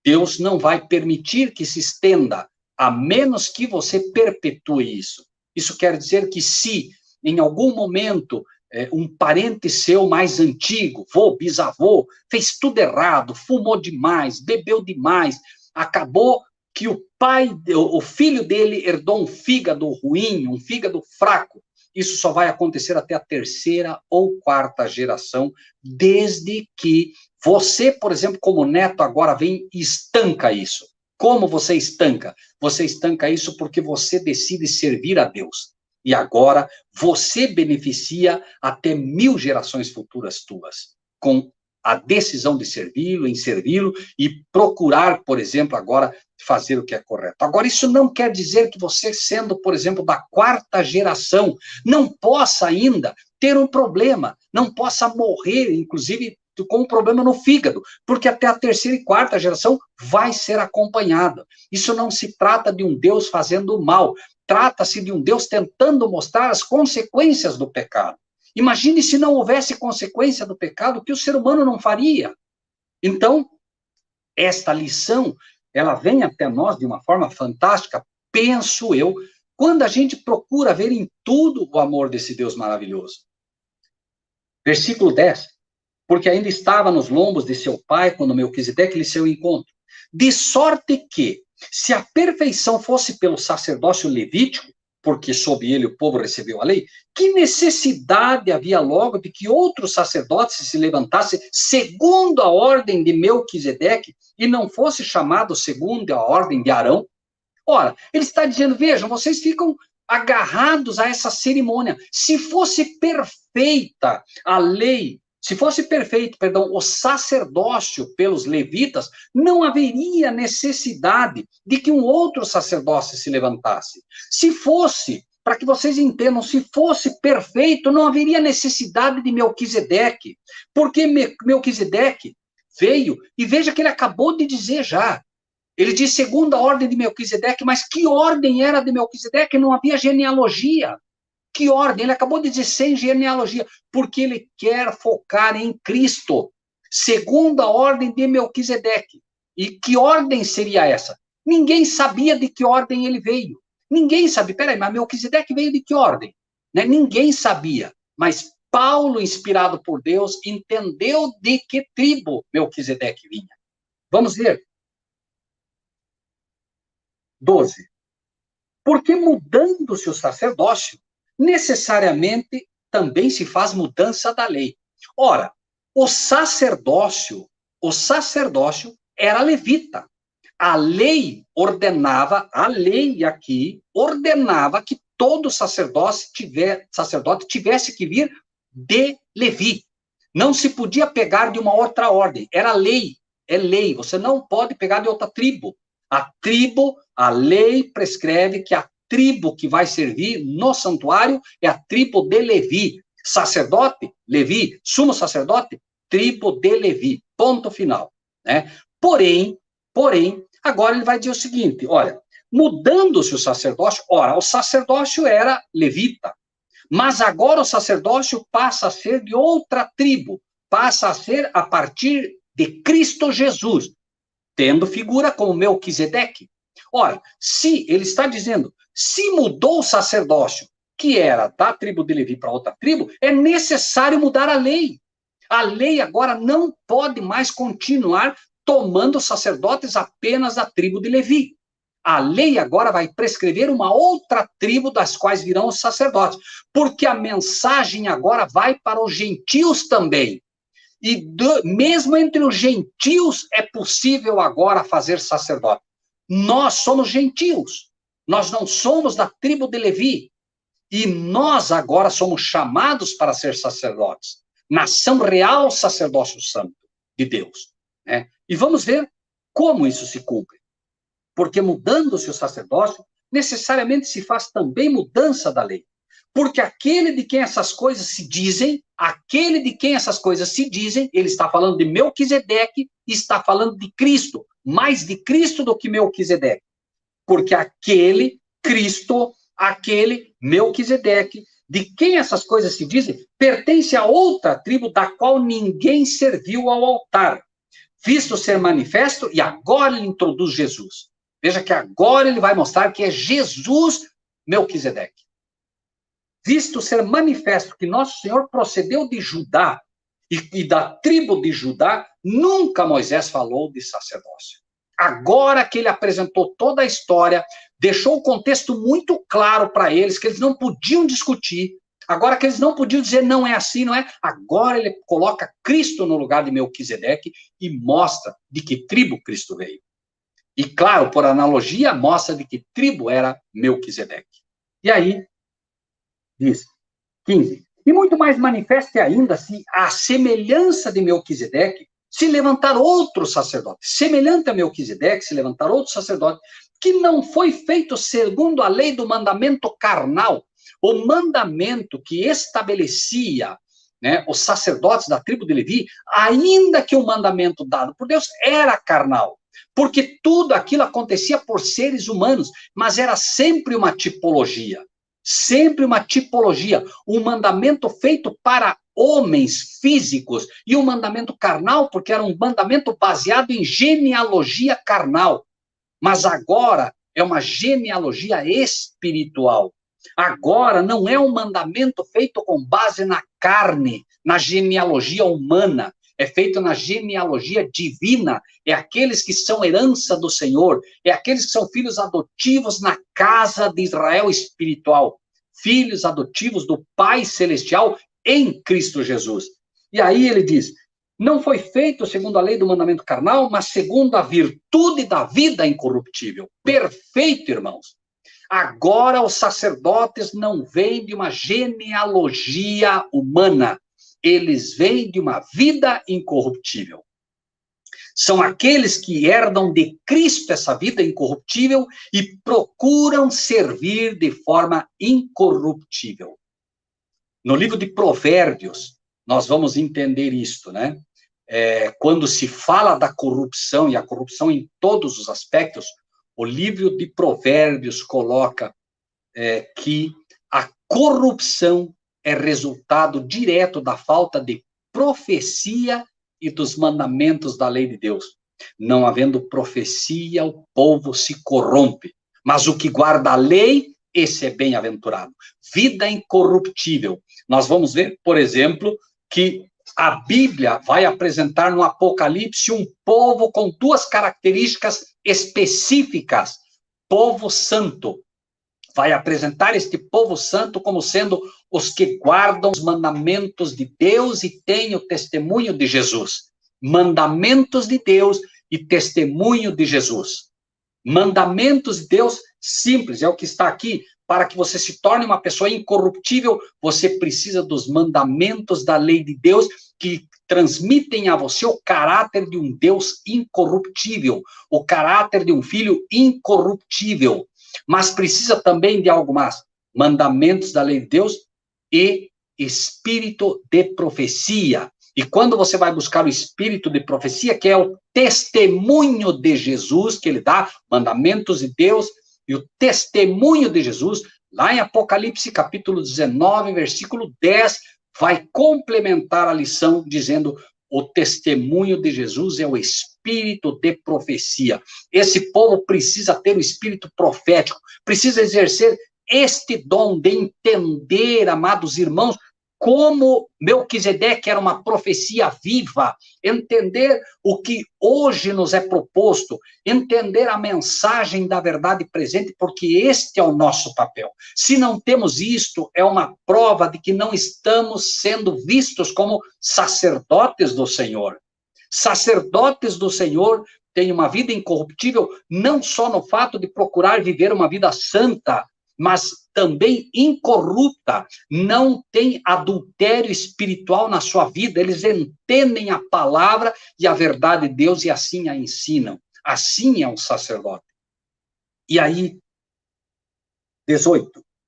Deus não vai permitir que se estenda, a menos que você perpetue isso. Isso quer dizer que se, em algum momento, um parente seu mais antigo, vô, bisavô, fez tudo errado, fumou demais, bebeu demais, acabou que o filho dele herdou um fígado ruim, um fígado fraco. Isso só vai acontecer até a 3ª ou 4ª geração, desde que você, por exemplo, como neto, agora vem e estanca isso. Como você estanca? Você estanca isso porque você decide servir a Deus. E agora você beneficia até 1000 gerações futuras tuas, com a decisão de servi-lo, em servi-lo e procurar, por exemplo, agora fazer o que é correto. Agora, isso não quer dizer que você, sendo, por exemplo, da 4ª geração, não possa ainda ter um problema, não possa morrer, inclusive, com um problema no fígado, porque até a 3ª e 4ª geração vai ser acompanhada. Isso não se trata de um Deus fazendo o mal, trata-se de um Deus tentando mostrar as consequências do pecado. Imagine se não houvesse consequência do pecado, que o ser humano não faria. Então, esta lição, ela vem até nós de uma forma fantástica, penso eu, quando a gente procura ver em tudo o amor desse Deus maravilhoso. Versículo 10. Porque ainda estava nos lombos de seu pai, quando Melquisedeque lhe saiu ao encontro. De sorte que, se a perfeição fosse pelo sacerdócio levítico, porque sob ele o povo recebeu a lei, que necessidade havia logo de que outros sacerdotes se levantassem segundo a ordem de Melquisedeque e não fosse chamado segundo a ordem de Arão? Ora, ele está dizendo, vejam, vocês ficam agarrados a essa cerimônia. Se fosse perfeita a lei, se fosse perfeito, perdão, o sacerdócio pelos levitas, não haveria necessidade de que um outro sacerdócio se levantasse. Se fosse, para que vocês entendam, se fosse perfeito, não haveria necessidade de Melquisedeque, porque Melquisedeque veio, e veja que ele acabou de dizer já, ele diz segundo a ordem de Melquisedeque, mas que ordem era de Melquisedeque? Não havia genealogia. Que ordem? Ele acabou de dizer sem genealogia, porque ele quer focar em Cristo, segundo a ordem de Melquisedeque. E que ordem seria essa? Ninguém sabia de que ordem ele veio. Ninguém sabia. Peraí, mas Melquisedeque veio de que ordem? Né? Ninguém sabia. Mas Paulo, inspirado por Deus, entendeu de que tribo Melquisedeque vinha. Vamos ver. 12. Porque mudando-se o sacerdócio, necessariamente também se faz mudança da lei. Ora, o sacerdócio era levita. A lei aqui ordenava que todo sacerdote tivesse que vir de Levi. Não se podia pegar de uma outra ordem. Era lei. É lei. Você não pode pegar de outra tribo. A lei prescreve que a tribo que vai servir no santuário é a tribo de Levi. Sacerdote, Levi. Sumo sacerdote, tribo de Levi. Ponto final. Né? Porém, agora ele vai dizer o seguinte, olha, mudando-se o sacerdócio, ora, o sacerdócio era levita, mas agora o sacerdócio passa a ser de outra tribo, passa a ser a partir de Cristo Jesus, tendo figura como Melquisedeque. Ora, se ele está dizendo, se mudou o sacerdócio, que era da tribo de Levi para outra tribo, é necessário mudar a lei. A lei agora não pode mais continuar tomando sacerdotes apenas da tribo de Levi. A lei agora vai prescrever uma outra tribo das quais virão os sacerdotes, porque a mensagem agora vai para os gentios também. E mesmo entre os gentios é possível agora fazer sacerdote. Nós somos gentios, nós não somos da tribo de Levi, e nós agora somos chamados para ser sacerdotes, nação real, sacerdócio santo de Deus. Né? E vamos ver como isso se cumpre. Porque mudando-se o sacerdócio, necessariamente se faz também mudança da lei. Porque aquele de quem essas coisas se dizem, ele está falando de Melquisedeque, está falando de Cristo, mais de Cristo do que Melquisedeque. Porque aquele Cristo, aquele Melquisedeque, de quem essas coisas se dizem, pertence a outra tribo da qual ninguém serviu ao altar, visto ser manifesto, e agora ele introduz Jesus. Veja que agora ele vai mostrar que é Jesus Melquisedeque. Visto ser manifesto que nosso Senhor procedeu de Judá, e da tribo de Judá, nunca Moisés falou de sacerdócio. Agora que ele apresentou toda a história, deixou o contexto muito claro para eles, que eles não podiam discutir, agora que eles não podiam dizer não é assim, não é? Agora ele coloca Cristo no lugar de Melquisedeque e mostra de que tribo Cristo veio. E claro, por analogia, mostra de que tribo era Melquisedeque. E aí, diz, 15, e muito mais manifeste ainda se a semelhança de Melquisedeque se levantar outro sacerdote, semelhante a Melquisedeque, se levantar outro sacerdote, que não foi feito segundo a lei do mandamento carnal, o mandamento que estabelecia, né, os sacerdotes da tribo de Levi, ainda que o mandamento dado por Deus era carnal, porque tudo aquilo acontecia por seres humanos, mas era sempre uma tipologia, um mandamento feito para homens físicos, e um mandamento carnal, porque era um mandamento baseado em genealogia carnal, mas agora é uma genealogia espiritual. Agora não é um mandamento feito com base na carne, na genealogia humana, é feito na genealogia divina, é aqueles que são herança do Senhor, é aqueles que são filhos adotivos na casa de Israel espiritual, filhos adotivos do Pai Celestial em Cristo Jesus. E aí ele diz, não foi feito segundo a lei do mandamento carnal, mas segundo a virtude da vida incorruptível. Perfeito, irmãos. Agora os sacerdotes não vêm de uma genealogia humana, eles vêm de uma vida incorruptível. São aqueles que herdam de Cristo essa vida incorruptível e procuram servir de forma incorruptível. No livro de Provérbios, nós vamos entender isto, né? Quando se fala da corrupção, e a corrupção em todos os aspectos, o livro de Provérbios coloca que a corrupção é resultado direto da falta de profecia e dos mandamentos da lei de Deus. Não havendo profecia, o povo se corrompe. Mas o que guarda a lei, esse é bem-aventurado. Vida incorruptível. Nós vamos ver, por exemplo, que a Bíblia vai apresentar no Apocalipse um povo com duas características específicas. Povo santo. Vai apresentar este povo santo como sendo os que guardam os mandamentos de Deus e têm o testemunho de Jesus. Mandamentos de Deus e testemunho de Jesus. Mandamentos de Deus simples, é o que está aqui. Para que você se torne uma pessoa incorruptível, você precisa dos mandamentos da lei de Deus, que transmitem a você o caráter de um Deus incorruptível, o caráter de um filho incorruptível. Mas precisa também de algo mais, mandamentos da lei de Deus e espírito de profecia. E quando você vai buscar o espírito de profecia, que é o testemunho de Jesus, que ele dá, mandamentos de Deus e o testemunho de Jesus, lá em Apocalipse capítulo 19, versículo 10, vai complementar a lição dizendo o testemunho de Jesus é o espírito de profecia. Esse povo precisa ter o espírito profético, precisa exercer este dom de entender, amados irmãos, como Melquisedeque era uma profecia viva, entender o que hoje nos é proposto, entender a mensagem da verdade presente, porque este é o nosso papel. Se não temos isto, é uma prova de que não estamos sendo vistos como sacerdotes do Senhor. Sacerdotes do Senhor têm uma vida incorruptível, não só no fato de procurar viver uma vida santa, mas também incorrupta, não tem adultério espiritual na sua vida, eles entendem a palavra e a verdade de Deus e assim a ensinam. Assim é um sacerdote. E aí, 17.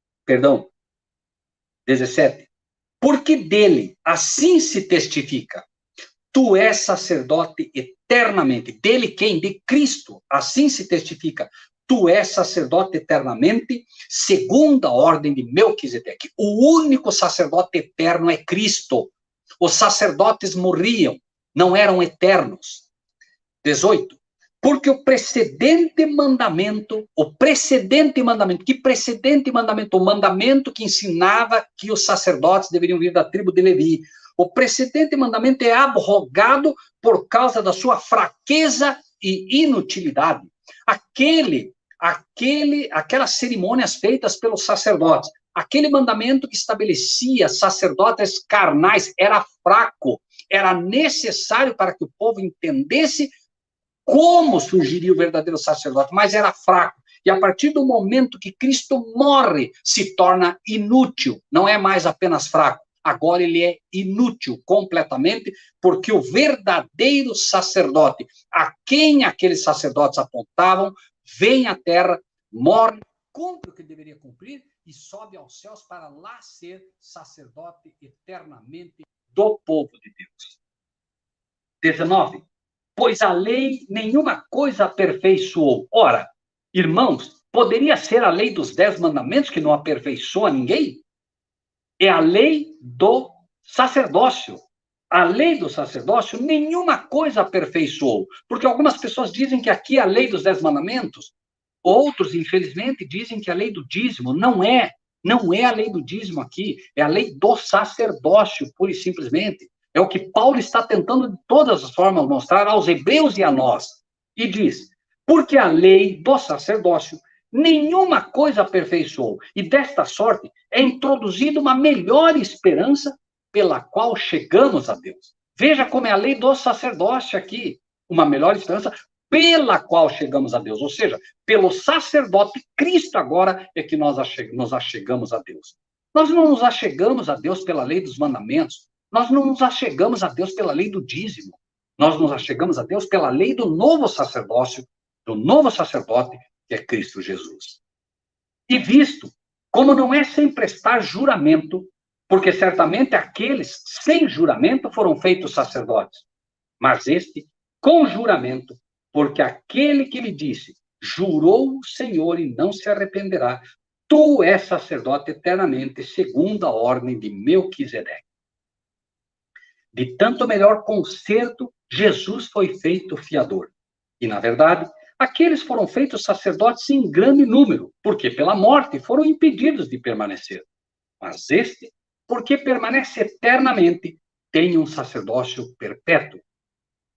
Porque dele assim se testifica, tu és sacerdote eternamente. Dele quem? De Cristo, assim se testifica. Tu és sacerdote eternamente, segundo a ordem de Melquisedeque. O único sacerdote eterno é Cristo. Os sacerdotes morriam, não eram eternos. 18. Porque o precedente mandamento, que precedente mandamento? O mandamento que ensinava que os sacerdotes deveriam vir da tribo de Levi. O precedente mandamento é abrogado por causa da sua fraqueza e inutilidade. Aquelas cerimônias feitas pelos sacerdotes, aquele mandamento que estabelecia sacerdotes carnais era fraco, era necessário para que o povo entendesse como surgiria o verdadeiro sacerdote, mas era fraco. E a partir do momento que Cristo morre, se torna inútil, não é mais apenas fraco, agora ele é inútil completamente, porque o verdadeiro sacerdote, a quem aqueles sacerdotes apontavam, vem à terra, morre, cumpre o que deveria cumprir e sobe aos céus para lá ser sacerdote eternamente do povo de Deus. 19. Pois a lei nenhuma coisa aperfeiçoou. Ora, irmãos, poderia ser a lei dos 10 mandamentos que não aperfeiçoa ninguém? É a lei do sacerdócio. A lei do sacerdócio nenhuma coisa aperfeiçoou. Porque algumas pessoas dizem que aqui é a lei dos 10 mandamentos. Outros, infelizmente, dizem que é a lei do dízimo. Não é. Não é a lei do dízimo aqui. É a lei do sacerdócio, pura e simplesmente. É o que Paulo está tentando de todas as formas mostrar aos hebreus e a nós. E diz, porque a lei do sacerdócio nenhuma coisa aperfeiçoou, e desta sorte é introduzida uma melhor esperança pela qual chegamos a Deus. Veja como é a lei do sacerdócio aqui, uma melhor esperança pela qual chegamos a Deus, ou seja, pelo sacerdote Cristo agora é que nós nos achegamos a Deus. Nós não nos achegamos a Deus pela lei dos mandamentos, nós não nos achegamos a Deus pela lei do dízimo, nós nos achegamos a Deus pela lei do novo sacerdócio, do novo sacerdote, que é Cristo Jesus. E visto como não é sem prestar juramento, porque certamente aqueles sem juramento foram feitos sacerdotes, mas este com juramento, porque aquele que lhe disse, jurou o Senhor e não se arrependerá, tu és sacerdote eternamente, segundo a ordem de Melquisedeque. De tanto melhor concerto, Jesus foi feito fiador. E, na verdade, aqueles foram feitos sacerdotes em grande número, porque pela morte foram impedidos de permanecer. Mas este, porque permanece eternamente, tem um sacerdócio perpétuo.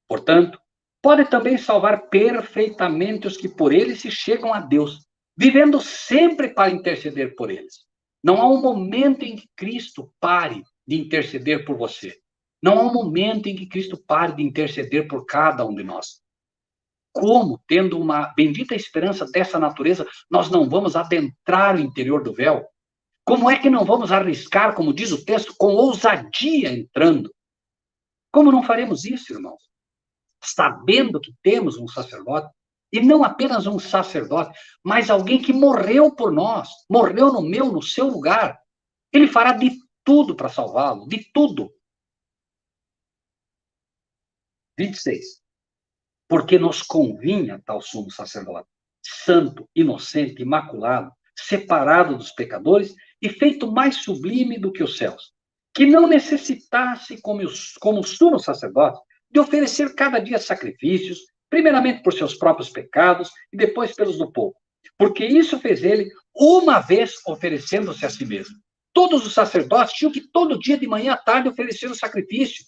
Portanto, pode também salvar perfeitamente os que por ele se chegam a Deus, vivendo sempre para interceder por eles. Não há um momento em que Cristo pare de interceder por você. Não há um momento em que Cristo pare de interceder por cada um de nós. Como, tendo uma bendita esperança dessa natureza, nós não vamos adentrar o interior do véu? Como é que não vamos arriscar, como diz o texto, com ousadia entrando? Como não faremos isso, irmãos? Sabendo que temos um sacerdote, e não apenas um sacerdote, mas alguém que morreu por nós, morreu no meu, no seu lugar. Ele fará de tudo para salvá-lo, de tudo. 26. Porque nos convinha tal sumo sacerdote, santo, inocente, imaculado, separado dos pecadores e feito mais sublime do que os céus, que não necessitasse, como sumo sacerdote, de oferecer cada dia sacrifícios, primeiramente por seus próprios pecados e depois pelos do povo. Porque isso fez ele uma vez oferecendo-se a si mesmo. Todos os sacerdotes tinham que todo dia de manhã à tarde oferecer o sacrifício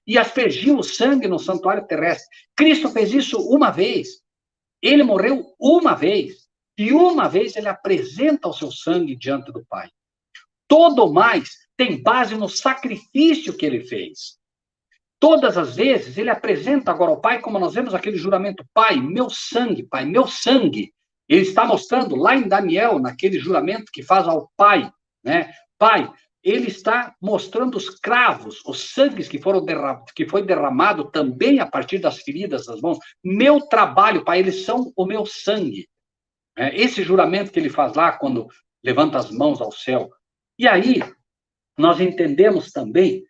e aspergiam o sangue no santuário terrestre. Cristo fez isso uma vez. Ele morreu uma vez. E uma vez ele apresenta o seu sangue diante do Pai. Todo mais tem base no sacrifício que ele fez. Todas as vezes ele apresenta agora ao Pai, como nós vemos aquele juramento, Pai, meu sangue, Pai, meu sangue. Ele está mostrando lá em Daniel, naquele juramento que faz ao Pai, né? Pai, ele está mostrando os cravos, os sangues que foi derramado também a partir das feridas das mãos. Meu trabalho, Pai, eles são o meu sangue. Esse juramento que ele faz lá quando levanta as mãos ao céu. E aí, nós entendemos também,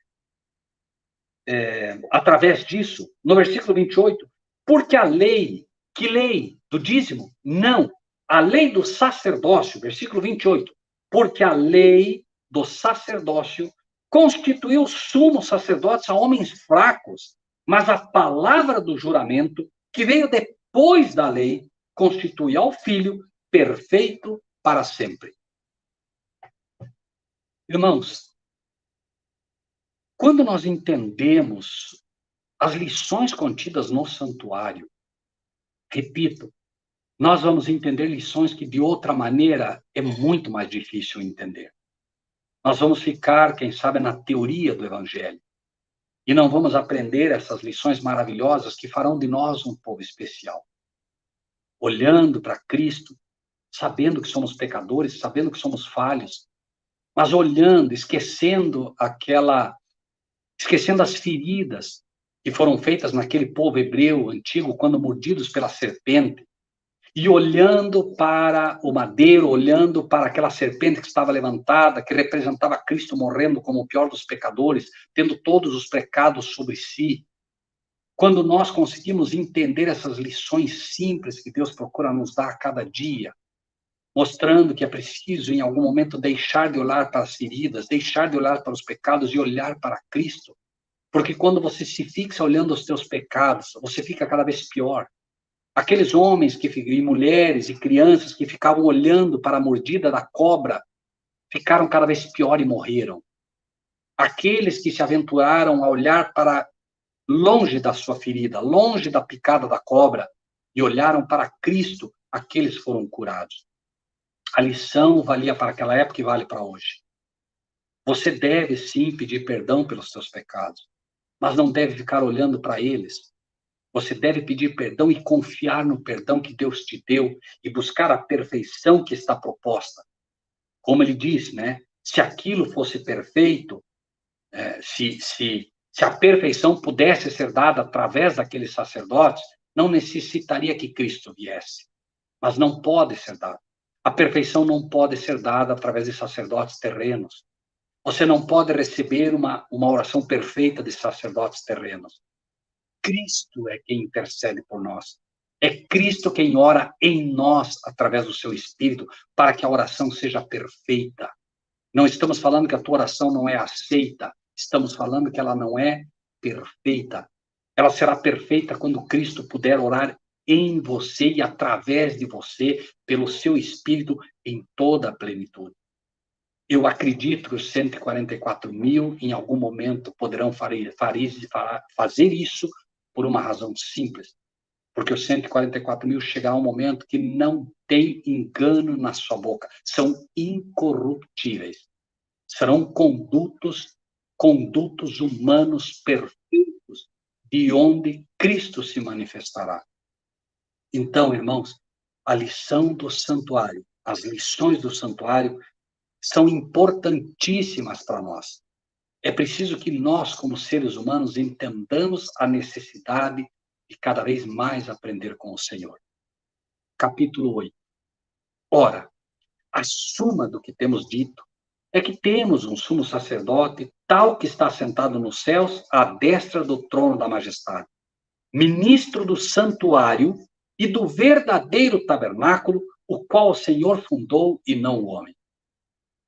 através disso, no versículo 28, porque a lei, que lei do dízimo? Não, a lei do sacerdócio, versículo 28, porque a lei do sacerdócio constituiu sumos sacerdotes a homens fracos, mas a palavra do juramento, que veio depois da lei, constitui ao Filho perfeito para sempre. Irmãos, quando nós entendemos as lições contidas no santuário, repito, nós vamos entender lições que de outra maneira é muito mais difícil entender. Nós vamos ficar, quem sabe, na teoria do Evangelho. E não vamos aprender essas lições maravilhosas que farão de nós um povo especial. Olhando para Cristo, sabendo que somos pecadores, sabendo que somos falhos, mas olhando, esquecendo as feridas que foram feitas naquele povo hebreu antigo, quando mordidos pela serpente, e olhando para o madeiro, olhando para aquela serpente que estava levantada, que representava Cristo morrendo como o pior dos pecadores, tendo todos os pecados sobre si. Quando nós conseguimos entender essas lições simples que Deus procura nos dar a cada dia, mostrando que é preciso, em algum momento, deixar de olhar para as feridas, deixar de olhar para os pecados e olhar para Cristo. Porque quando você se fixa olhando os teus pecados, você fica cada vez pior. Aqueles homens e mulheres e crianças que ficavam olhando para a mordida da cobra, ficaram cada vez pior e morreram. Aqueles que se aventuraram a olhar para longe da sua ferida, longe da picada da cobra, e olharam para Cristo, aqueles foram curados. A lição valia para aquela época e vale para hoje. Você deve, sim, pedir perdão pelos seus pecados, mas não deve ficar olhando para eles. Você deve pedir perdão e confiar no perdão que Deus te deu e buscar a perfeição que está proposta. Como ele diz, né? Se aquilo fosse perfeito, se a perfeição pudesse ser dada através daqueles sacerdotes, não necessitaria que Cristo viesse. Mas não pode ser dada. A perfeição não pode ser dada através de sacerdotes terrenos. Você não pode receber uma oração perfeita de sacerdotes terrenos. Cristo é quem intercede por nós. É Cristo quem ora em nós, através do seu Espírito, para que a oração seja perfeita. Não estamos falando que a tua oração não é aceita. Estamos falando que ela não é perfeita. Ela será perfeita quando Cristo puder orar em você e através de você, pelo seu Espírito, em toda a plenitude. Eu acredito que os 144 mil, em algum momento, poderão fazer isso por uma razão simples. Porque os 144 mil chegará um momento que não tem engano na sua boca. São incorruptíveis. Serão condutos humanos perfeitos, de onde Cristo se manifestará. Então, irmãos, a lição do santuário, as lições do santuário são importantíssimas para nós. É preciso que nós, como seres humanos, entendamos a necessidade de cada vez mais aprender com o Senhor. Capítulo 8. Ora, a suma do que temos dito é que temos um sumo sacerdote, tal que está sentado nos céus, à destra do trono da majestade, ministro do santuário e do verdadeiro tabernáculo, o qual o Senhor fundou e não o homem.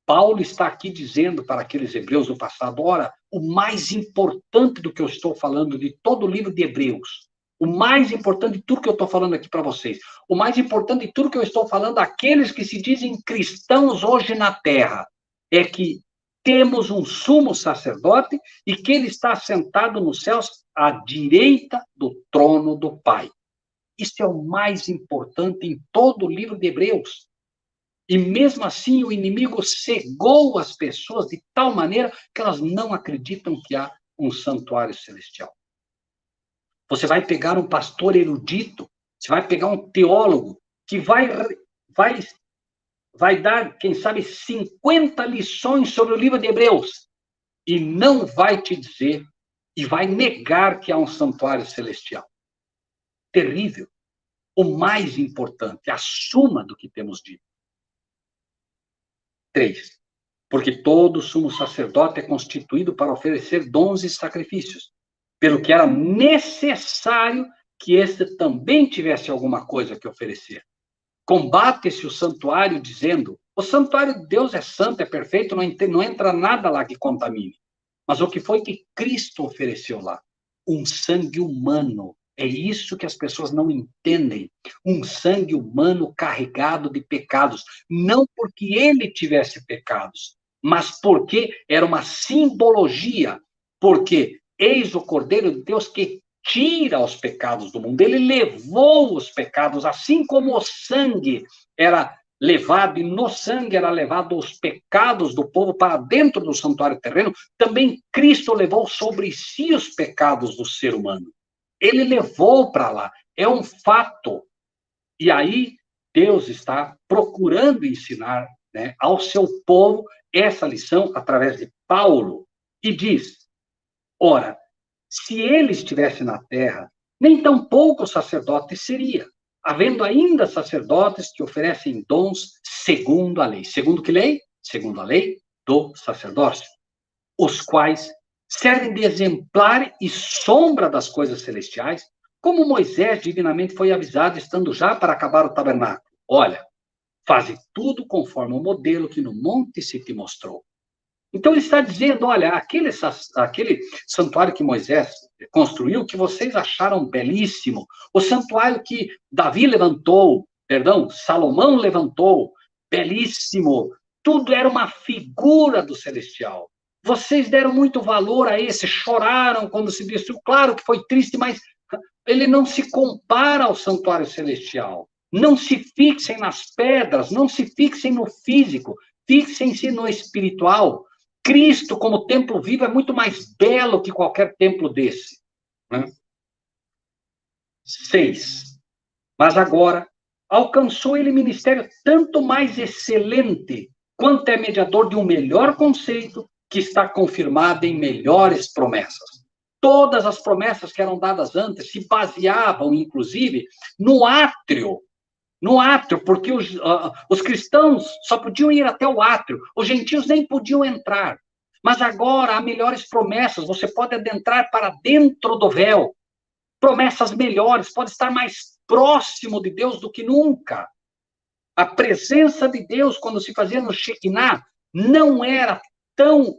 Paulo está aqui dizendo para aqueles hebreus do passado, ora, o mais importante do que eu estou falando de todo o livro de Hebreus, o mais importante de tudo que eu estou falando aqui para vocês, o mais importante de tudo que eu estou falando àqueles que se dizem cristãos hoje na terra, é que temos um sumo sacerdote e que ele está sentado nos céus à direita do trono do Pai. Isso é o mais importante em todo o livro de Hebreus. E mesmo assim o inimigo cegou as pessoas de tal maneira que elas não acreditam que há um santuário celestial. Você vai pegar um pastor erudito, você vai pegar um teólogo que vai dar, quem sabe, 50 lições sobre o livro de Hebreus e não vai te dizer e vai negar que há um santuário celestial. Terrível. O mais importante, a suma do que temos dito. 3. Porque todo sumo sacerdote é constituído para oferecer dons e sacrifícios, pelo que era necessário que este também tivesse alguma coisa que oferecer. Combate-se o santuário dizendo, o santuário de Deus é santo, é perfeito, não entra nada lá que contamine. Mas o que foi que Cristo ofereceu lá? Um sangue humano. É isso que as pessoas não entendem. Um sangue humano carregado de pecados. Não porque ele tivesse pecados, mas porque era uma simbologia. Porque eis o Cordeiro de Deus que tira os pecados do mundo. Ele levou os pecados, assim como o sangue era levado, e no sangue era levado os pecados do povo para dentro do santuário terreno, também Cristo levou sobre si os pecados do ser humano. Ele levou para lá. É um fato. E aí, Deus está procurando ensinar, né, ao seu povo essa lição através de Paulo. E diz, ora, se ele estivesse na terra, nem tão pouco sacerdote seria, havendo ainda sacerdotes que oferecem dons segundo a lei. Segundo que lei? Segundo a lei do sacerdócio, os quais servem de exemplar e sombra das coisas celestiais, como Moisés divinamente foi avisado, estando já para acabar o tabernáculo. Olha, faze tudo conforme o modelo que no monte se te mostrou. Então ele está dizendo, olha, aquele santuário que Moisés construiu, que vocês acharam belíssimo, o santuário que Salomão levantou, belíssimo, tudo era uma figura do celestial. Vocês deram muito valor a esse, choraram quando se destruiu. Claro que foi triste, mas ele não se compara ao santuário celestial. Não se fixem nas pedras, não se fixem no físico, fixem-se no espiritual. Cristo, como templo vivo, é muito mais belo que qualquer templo desse. Né? 6. Mas agora, alcançou ele ministério tanto mais excelente, quanto é mediador de um melhor conceito, que está confirmado em melhores promessas. Todas as promessas que eram dadas antes se baseavam, inclusive, no átrio, porque os cristãos só podiam ir até o átrio, os gentios nem podiam entrar. Mas agora há melhores promessas, você pode adentrar para dentro do véu, promessas melhores, pode estar mais próximo de Deus do que nunca. A presença de Deus, quando se fazia no Shekinah, não era tão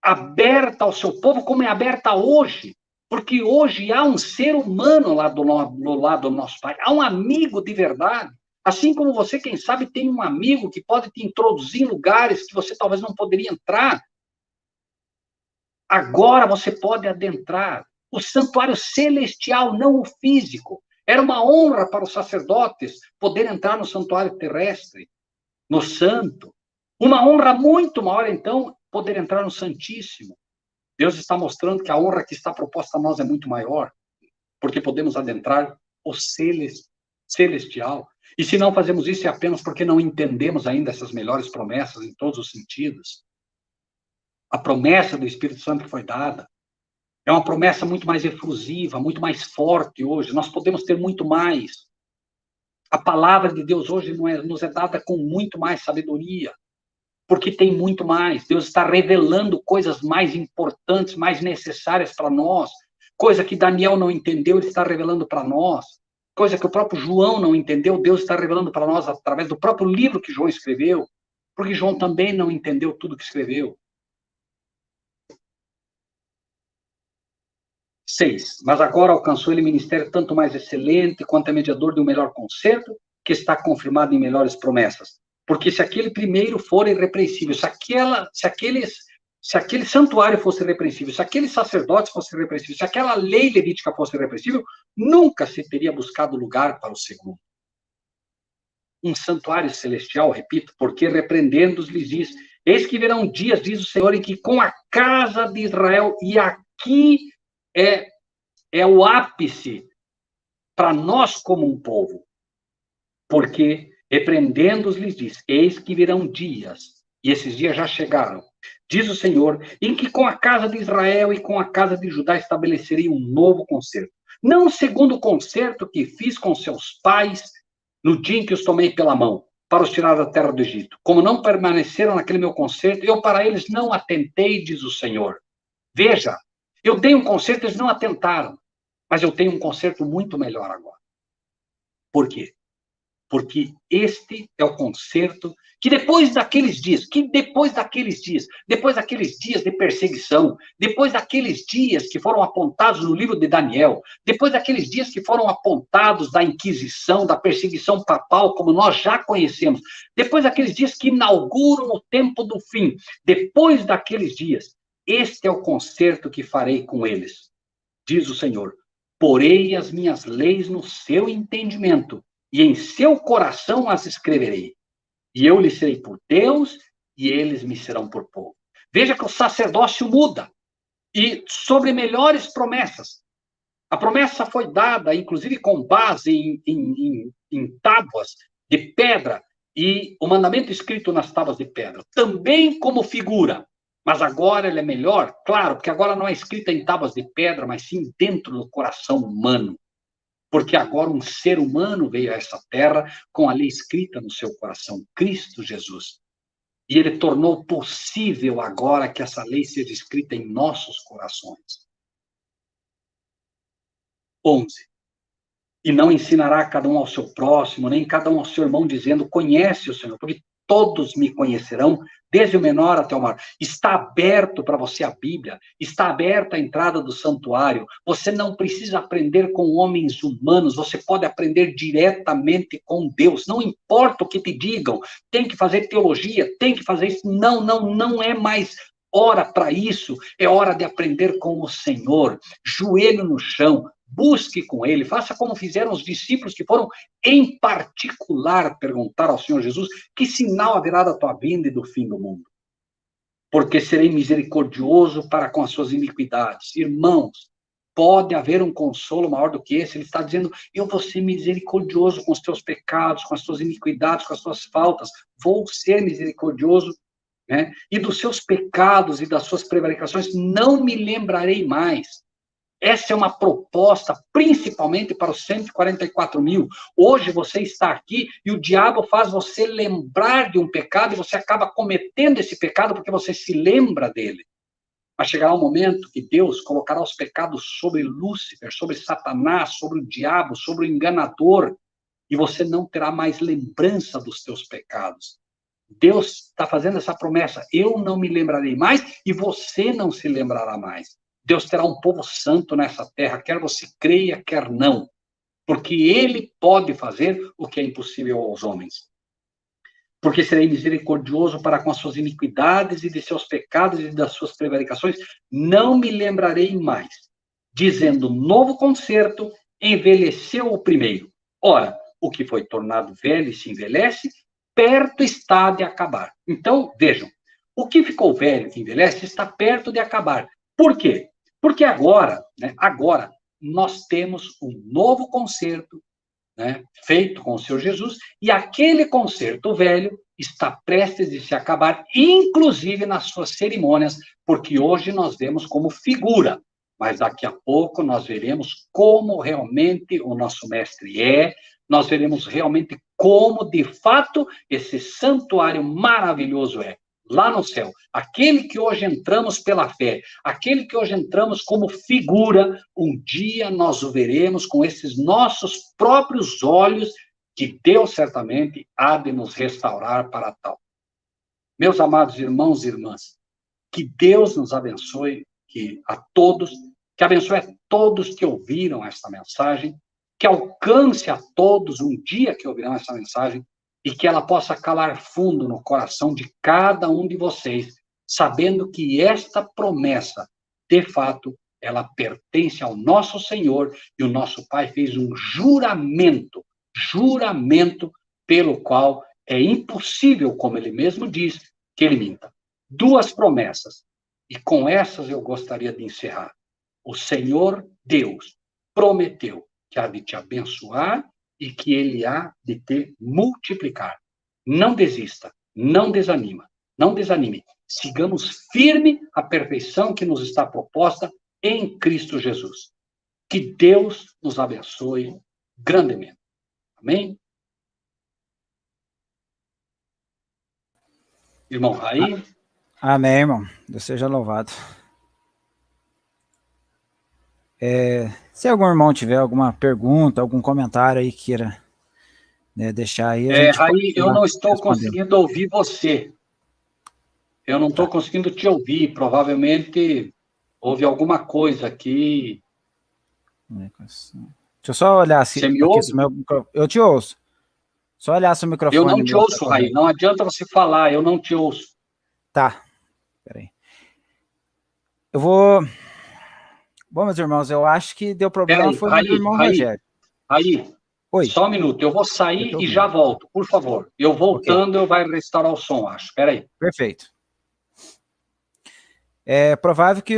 aberta ao seu povo como é aberta hoje. Porque hoje há um ser humano lá do lado do nosso Pai, há um amigo de verdade. Assim como você, quem sabe, tem um amigo que pode te introduzir em lugares que você talvez não poderia entrar. Agora você pode adentrar o santuário celestial, não o físico. Era uma honra para os sacerdotes poder entrar no santuário terrestre, no santo. Uma honra muito maior, então, poder entrar no Santíssimo. Deus está mostrando que a honra que está proposta a nós é muito maior, porque podemos adentrar o celestial. E se não fazemos isso, é apenas porque não entendemos ainda essas melhores promessas em todos os sentidos. A promessa do Espírito Santo que foi dada é uma promessa muito mais efusiva, muito mais forte hoje. Nós podemos ter muito mais. A palavra de Deus hoje nos é dada com muito mais sabedoria, porque tem muito mais. Deus está revelando coisas mais importantes, mais necessárias para nós. Coisa que Daniel não entendeu, ele está revelando para nós. Coisa que o próprio João não entendeu, Deus está revelando para nós através do próprio livro que João escreveu, porque João também não entendeu tudo que escreveu. 6. Mas agora alcançou ele ministério tanto mais excelente, quanto é mediador de um melhor concerto, que está confirmado em melhores promessas. Porque se aquele primeiro for irrepreensível, se aquele santuário fosse irrepreensível, se aqueles sacerdotes fossem irrepreensíveis, se aquela lei levítica fosse irrepreensível, nunca se teria buscado lugar para o segundo. Um santuário celestial, repito, porque repreendendo-os lhes diz, eis que virão dias, diz o Senhor, em que com a casa de Israel, e aqui é o ápice para nós como um povo. Porque, repreendendo-os, lhes diz, eis que virão dias, e esses dias já chegaram, diz o Senhor, em que com a casa de Israel e com a casa de Judá estabelecerei um novo concerto. Não segundo o concerto que fiz com seus pais no dia em que os tomei pela mão, para os tirar da terra do Egito. Como não permaneceram naquele meu concerto, eu para eles não atentei, diz o Senhor. Veja, eu dei um concerto, eles não atentaram. Mas eu tenho um concerto muito melhor agora. Por quê? Porque este é o concerto que depois daqueles dias de perseguição, depois daqueles dias que foram apontados no livro de Daniel, depois daqueles dias que foram apontados da Inquisição, da perseguição papal, como nós já conhecemos, depois daqueles dias que inauguram o tempo do fim, depois daqueles dias, este é o concerto que farei com eles, diz o Senhor. Porei as minhas leis no seu entendimento, e em seu coração as escreverei. E eu lhes serei por Deus, e eles me serão por povo. Veja que o sacerdócio muda. E sobre melhores promessas. A promessa foi dada, inclusive, com base em tábuas de pedra, e o mandamento escrito nas tábuas de pedra. Também como figura. Mas agora ela é melhor, claro, porque agora não é escrita em tábuas de pedra, mas sim dentro do coração humano. Porque agora um ser humano veio a essa terra com a lei escrita no seu coração, Cristo Jesus. E ele tornou possível agora que essa lei seja escrita em nossos corações. 11. E não ensinará cada um ao seu próximo, nem cada um ao seu irmão, dizendo, conhece o Senhor, porque todos me conhecerão, desde o menor até o maior. Está aberto para você a Bíblia, está aberta a entrada do santuário. Você não precisa aprender com homens humanos, você pode aprender diretamente com Deus. Não importa o que te digam, tem que fazer teologia, tem que fazer isso. Não é mais hora para isso, é hora de aprender com o Senhor. Joelho no chão, busque com ele, faça como fizeram os discípulos que foram, em particular, perguntar ao Senhor Jesus, que sinal haverá da tua vinda e do fim do mundo? Porque serei misericordioso para com as suas iniquidades. Irmãos, pode haver um consolo maior do que esse? Ele está dizendo, eu vou ser misericordioso com os teus pecados, com as tuas iniquidades, com as tuas faltas, vou ser misericordioso, né? E dos seus pecados e das suas prevaricações não me lembrarei mais. Essa é uma proposta, principalmente para os 144 mil. Hoje você está aqui e o diabo faz você lembrar de um pecado e você acaba cometendo esse pecado porque você se lembra dele. Mas chegará um momento que Deus colocará os pecados sobre Lúcifer, sobre Satanás, sobre o diabo, sobre o enganador, e você não terá mais lembrança dos teus pecados. Deus está fazendo essa promessa, eu não me lembrarei mais e você não se lembrará mais. Deus terá um povo santo nessa terra, quer você creia, quer não, porque ele pode fazer o que é impossível aos homens. Porque serei misericordioso para com as suas iniquidades e de seus pecados e das suas prevaricações, não me lembrarei mais. Dizendo, novo concerto, envelheceu o primeiro. Ora, o que foi tornado velho e se envelhece, perto está de acabar. Então, vejam, o que ficou velho e envelhece está perto de acabar. Por quê? Porque agora nós temos um novo concerto, né, feito com o Senhor Jesus, e aquele concerto velho está prestes de se acabar, inclusive nas suas cerimônias, porque hoje nós vemos como figura, mas daqui a pouco nós veremos como realmente o nosso mestre é, nós veremos realmente como, de fato, esse santuário maravilhoso é. Lá no céu, aquele que hoje entramos pela fé, aquele que hoje entramos como figura, um dia nós o veremos com esses nossos próprios olhos, que Deus certamente há de nos restaurar para tal. Meus amados irmãos e irmãs, que Deus nos abençoe, que abençoe a todos que ouviram esta mensagem, que alcance a todos um dia que ouvirão essa mensagem, e que ela possa calar fundo no coração de cada um de vocês, sabendo que esta promessa, de fato, ela pertence ao nosso Senhor, e o nosso Pai fez um juramento pelo qual é impossível, como ele mesmo diz, que ele minta. 2 promessas, e com essas eu gostaria de encerrar. O Senhor Deus prometeu que há de te abençoar e que ele há de te multiplicar. Não desista, não desanime. Sigamos firme a perfeição que nos está proposta em Cristo Jesus. Que Deus nos abençoe grandemente. Amém? Irmão Raí? Amém, irmão. Deus seja louvado. Se algum irmão tiver alguma pergunta, algum comentário aí queira, né, deixar aí. Raí, eu não estou conseguindo ouvir você. Eu não estou conseguindo te ouvir. Provavelmente houve alguma coisa aqui. Deixa eu só olhar se... Você me ouve? Eu te ouço. Só olhar se o microfone... Eu não te ouço, Raí. Não adianta você falar, eu não te ouço. Tá. Peraí. Eu vou... Bom, meus irmãos, eu acho que deu problema foi o irmão Rogério. Raí, oi. Só um minuto. Eu vou sair e já volto, por favor. Eu voltando, eu vai restaurar o som, acho. Espera aí. Perfeito. É provável que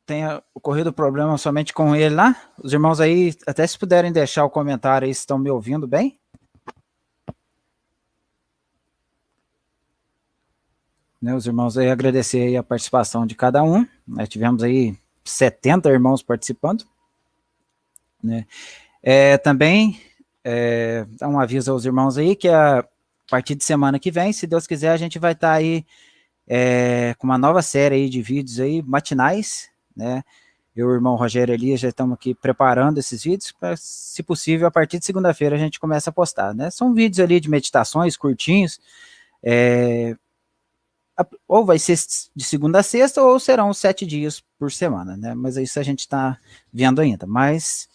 tenha ocorrido problema somente com ele lá. Os irmãos aí, até se puderem deixar o comentário aí, se estão me ouvindo bem. Né, os irmãos aí, agradecer aí a participação de cada um. Nós tivemos aí 70 irmãos participando. Né? Também dar um aviso aos irmãos aí que a partir de semana que vem, se Deus quiser, a gente vai estar aí com uma nova série aí de vídeos aí, matinais, né? Eu e o irmão Rogério Elias já estamos aqui preparando esses vídeos, para, se possível, a partir de segunda-feira a gente começa a postar, né? São vídeos ali de meditações curtinhos, Ou vai ser de segunda a sexta, ou serão 7 dias por semana, né? Mas isso a gente está vendo ainda. Mas,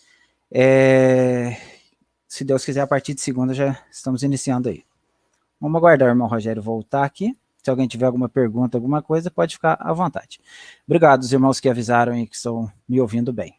se Deus quiser, a partir de segunda já estamos iniciando aí. Vamos aguardar o irmão Rogério voltar aqui. Se alguém tiver alguma pergunta, alguma coisa, pode ficar à vontade. Obrigado, os irmãos que avisaram e que estão me ouvindo bem.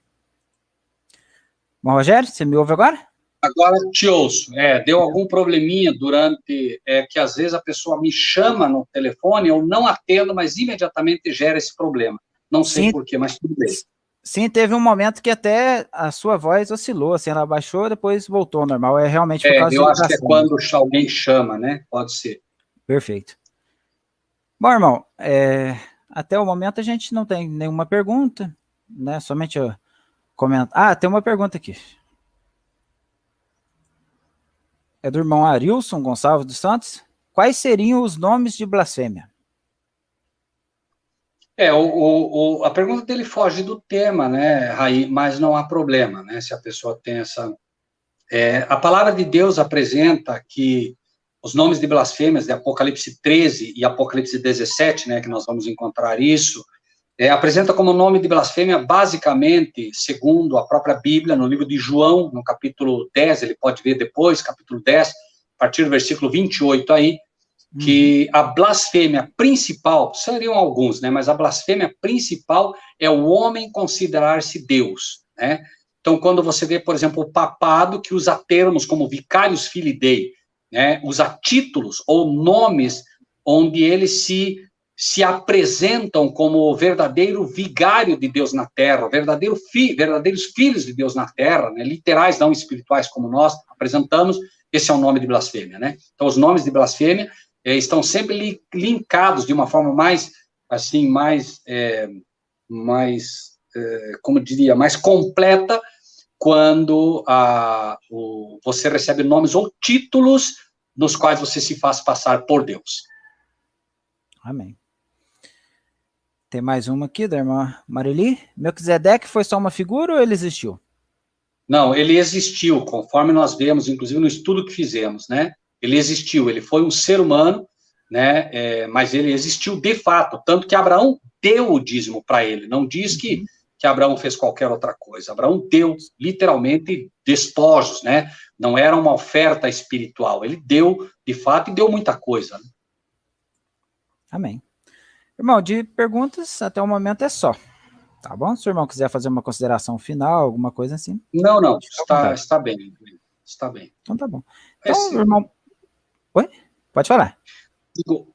Irmão Rogério, você me ouve agora? Agora te ouço. Deu algum probleminha durante, que às vezes a pessoa me chama no telefone, eu não atendo, mas imediatamente gera esse problema. Não sei porquê, mas tudo bem. Sim, teve um momento que até a sua voz oscilou, assim, ela baixou, depois voltou ao normal. É realmente por causa de eu acho que é ligação. quando alguém chama, né? Pode ser. Perfeito. Bom, irmão, até o momento a gente não tem nenhuma pergunta, né? Somente eu comento. Tem uma pergunta aqui. É do irmão Arilson Gonçalves dos Santos. Quais seriam os nomes de blasfêmia? A pergunta dele foge do tema, né, Raí, mas não há problema, né, se a pessoa tem essa... a palavra de Deus apresenta que os nomes de blasfêmias de Apocalipse 13 e Apocalipse 17, né, que nós vamos encontrar isso, apresenta como nome de blasfêmia, basicamente, segundo a própria Bíblia, no livro de João, no capítulo 10, ele pode ver depois, capítulo 10, a partir do versículo 28 aí, que a blasfêmia principal, seriam alguns, né, mas a blasfêmia principal é o homem considerar-se Deus, né? Então, quando você vê, por exemplo, o papado, que usa termos como vicarius filii Dei, né, usa títulos ou nomes onde eles se apresentam como o verdadeiro vigário de Deus na terra, verdadeiros filhos de Deus na terra, né, literais, não espirituais como nós apresentamos, esse é o nome de blasfêmia, né? Então, os nomes de blasfêmia estão sempre linkados de uma forma mais, assim, como diria, mais completa, quando você recebe nomes ou títulos nos quais você se faz passar por Deus. Amém. Tem mais uma aqui da irmã Marili. Melquisedeque foi só uma figura ou ele existiu? Não, ele existiu, conforme nós vemos, inclusive no estudo que fizemos, né? Ele existiu, ele foi um ser humano, né? Mas ele existiu de fato, tanto que Abraão deu o dízimo para ele, não diz que Abraão fez qualquer outra coisa. Abraão deu, literalmente, despojos, né? Não era uma oferta espiritual, ele deu, de fato, e deu muita coisa. Né? Amém. Irmão, de perguntas, até o momento é só. Tá bom? Se o irmão quiser fazer uma consideração final, alguma coisa assim. Não, está bem. Está bem. Então tá bom. Então, irmão... Oi? Pode falar. Digo,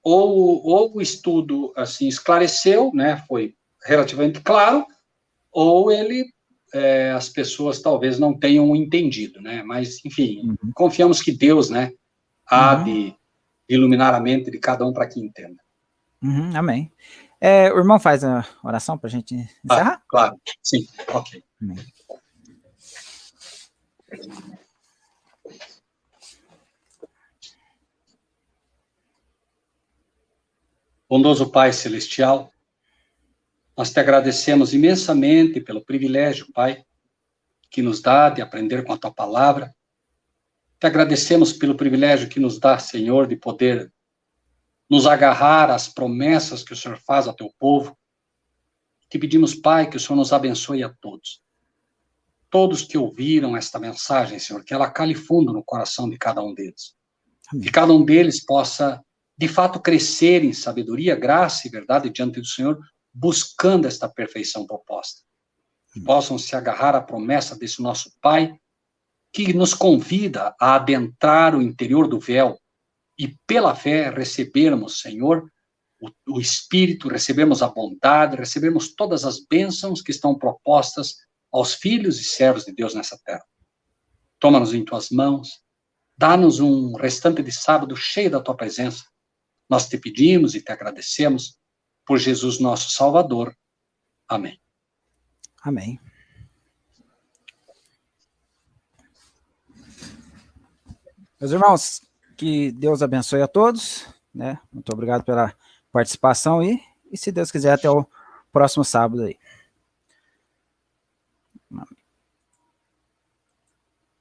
ou o estudo, assim, esclareceu, né, foi relativamente claro, ou ele, as pessoas talvez não tenham entendido, né, mas, enfim, confiamos que Deus, né, há de iluminar a mente de cada um para que entenda. Amém. O irmão faz a oração para a gente encerrar? Claro, sim, ok. Amém. Bondoso Pai Celestial, nós te agradecemos imensamente pelo privilégio, Pai, que nos dá de aprender com a Tua palavra. Te agradecemos pelo privilégio que nos dá, Senhor, de poder nos agarrar às promessas que o Senhor faz ao Teu povo. Te pedimos, Pai, que o Senhor nos abençoe a todos. Todos que ouviram esta mensagem, Senhor, que ela cale fundo no coração de cada um deles. Amém. Que cada um deles possa, de fato, crescer em sabedoria, graça e verdade diante do Senhor, buscando esta perfeição proposta. Que possam se agarrar à promessa desse nosso Pai, que nos convida a adentrar o interior do véu e, pela fé, recebermos, Senhor, o Espírito, recebermos a bondade, recebermos todas as bênçãos que estão propostas aos filhos e servos de Deus nessa terra. Toma-nos em Tuas mãos, dá-nos um restante de sábado cheio da Tua presença. Nós te pedimos e te agradecemos por Jesus nosso Salvador. Amém. Amém. Meus irmãos, que Deus abençoe a todos, né? Muito obrigado pela participação e se Deus quiser, até o próximo sábado aí.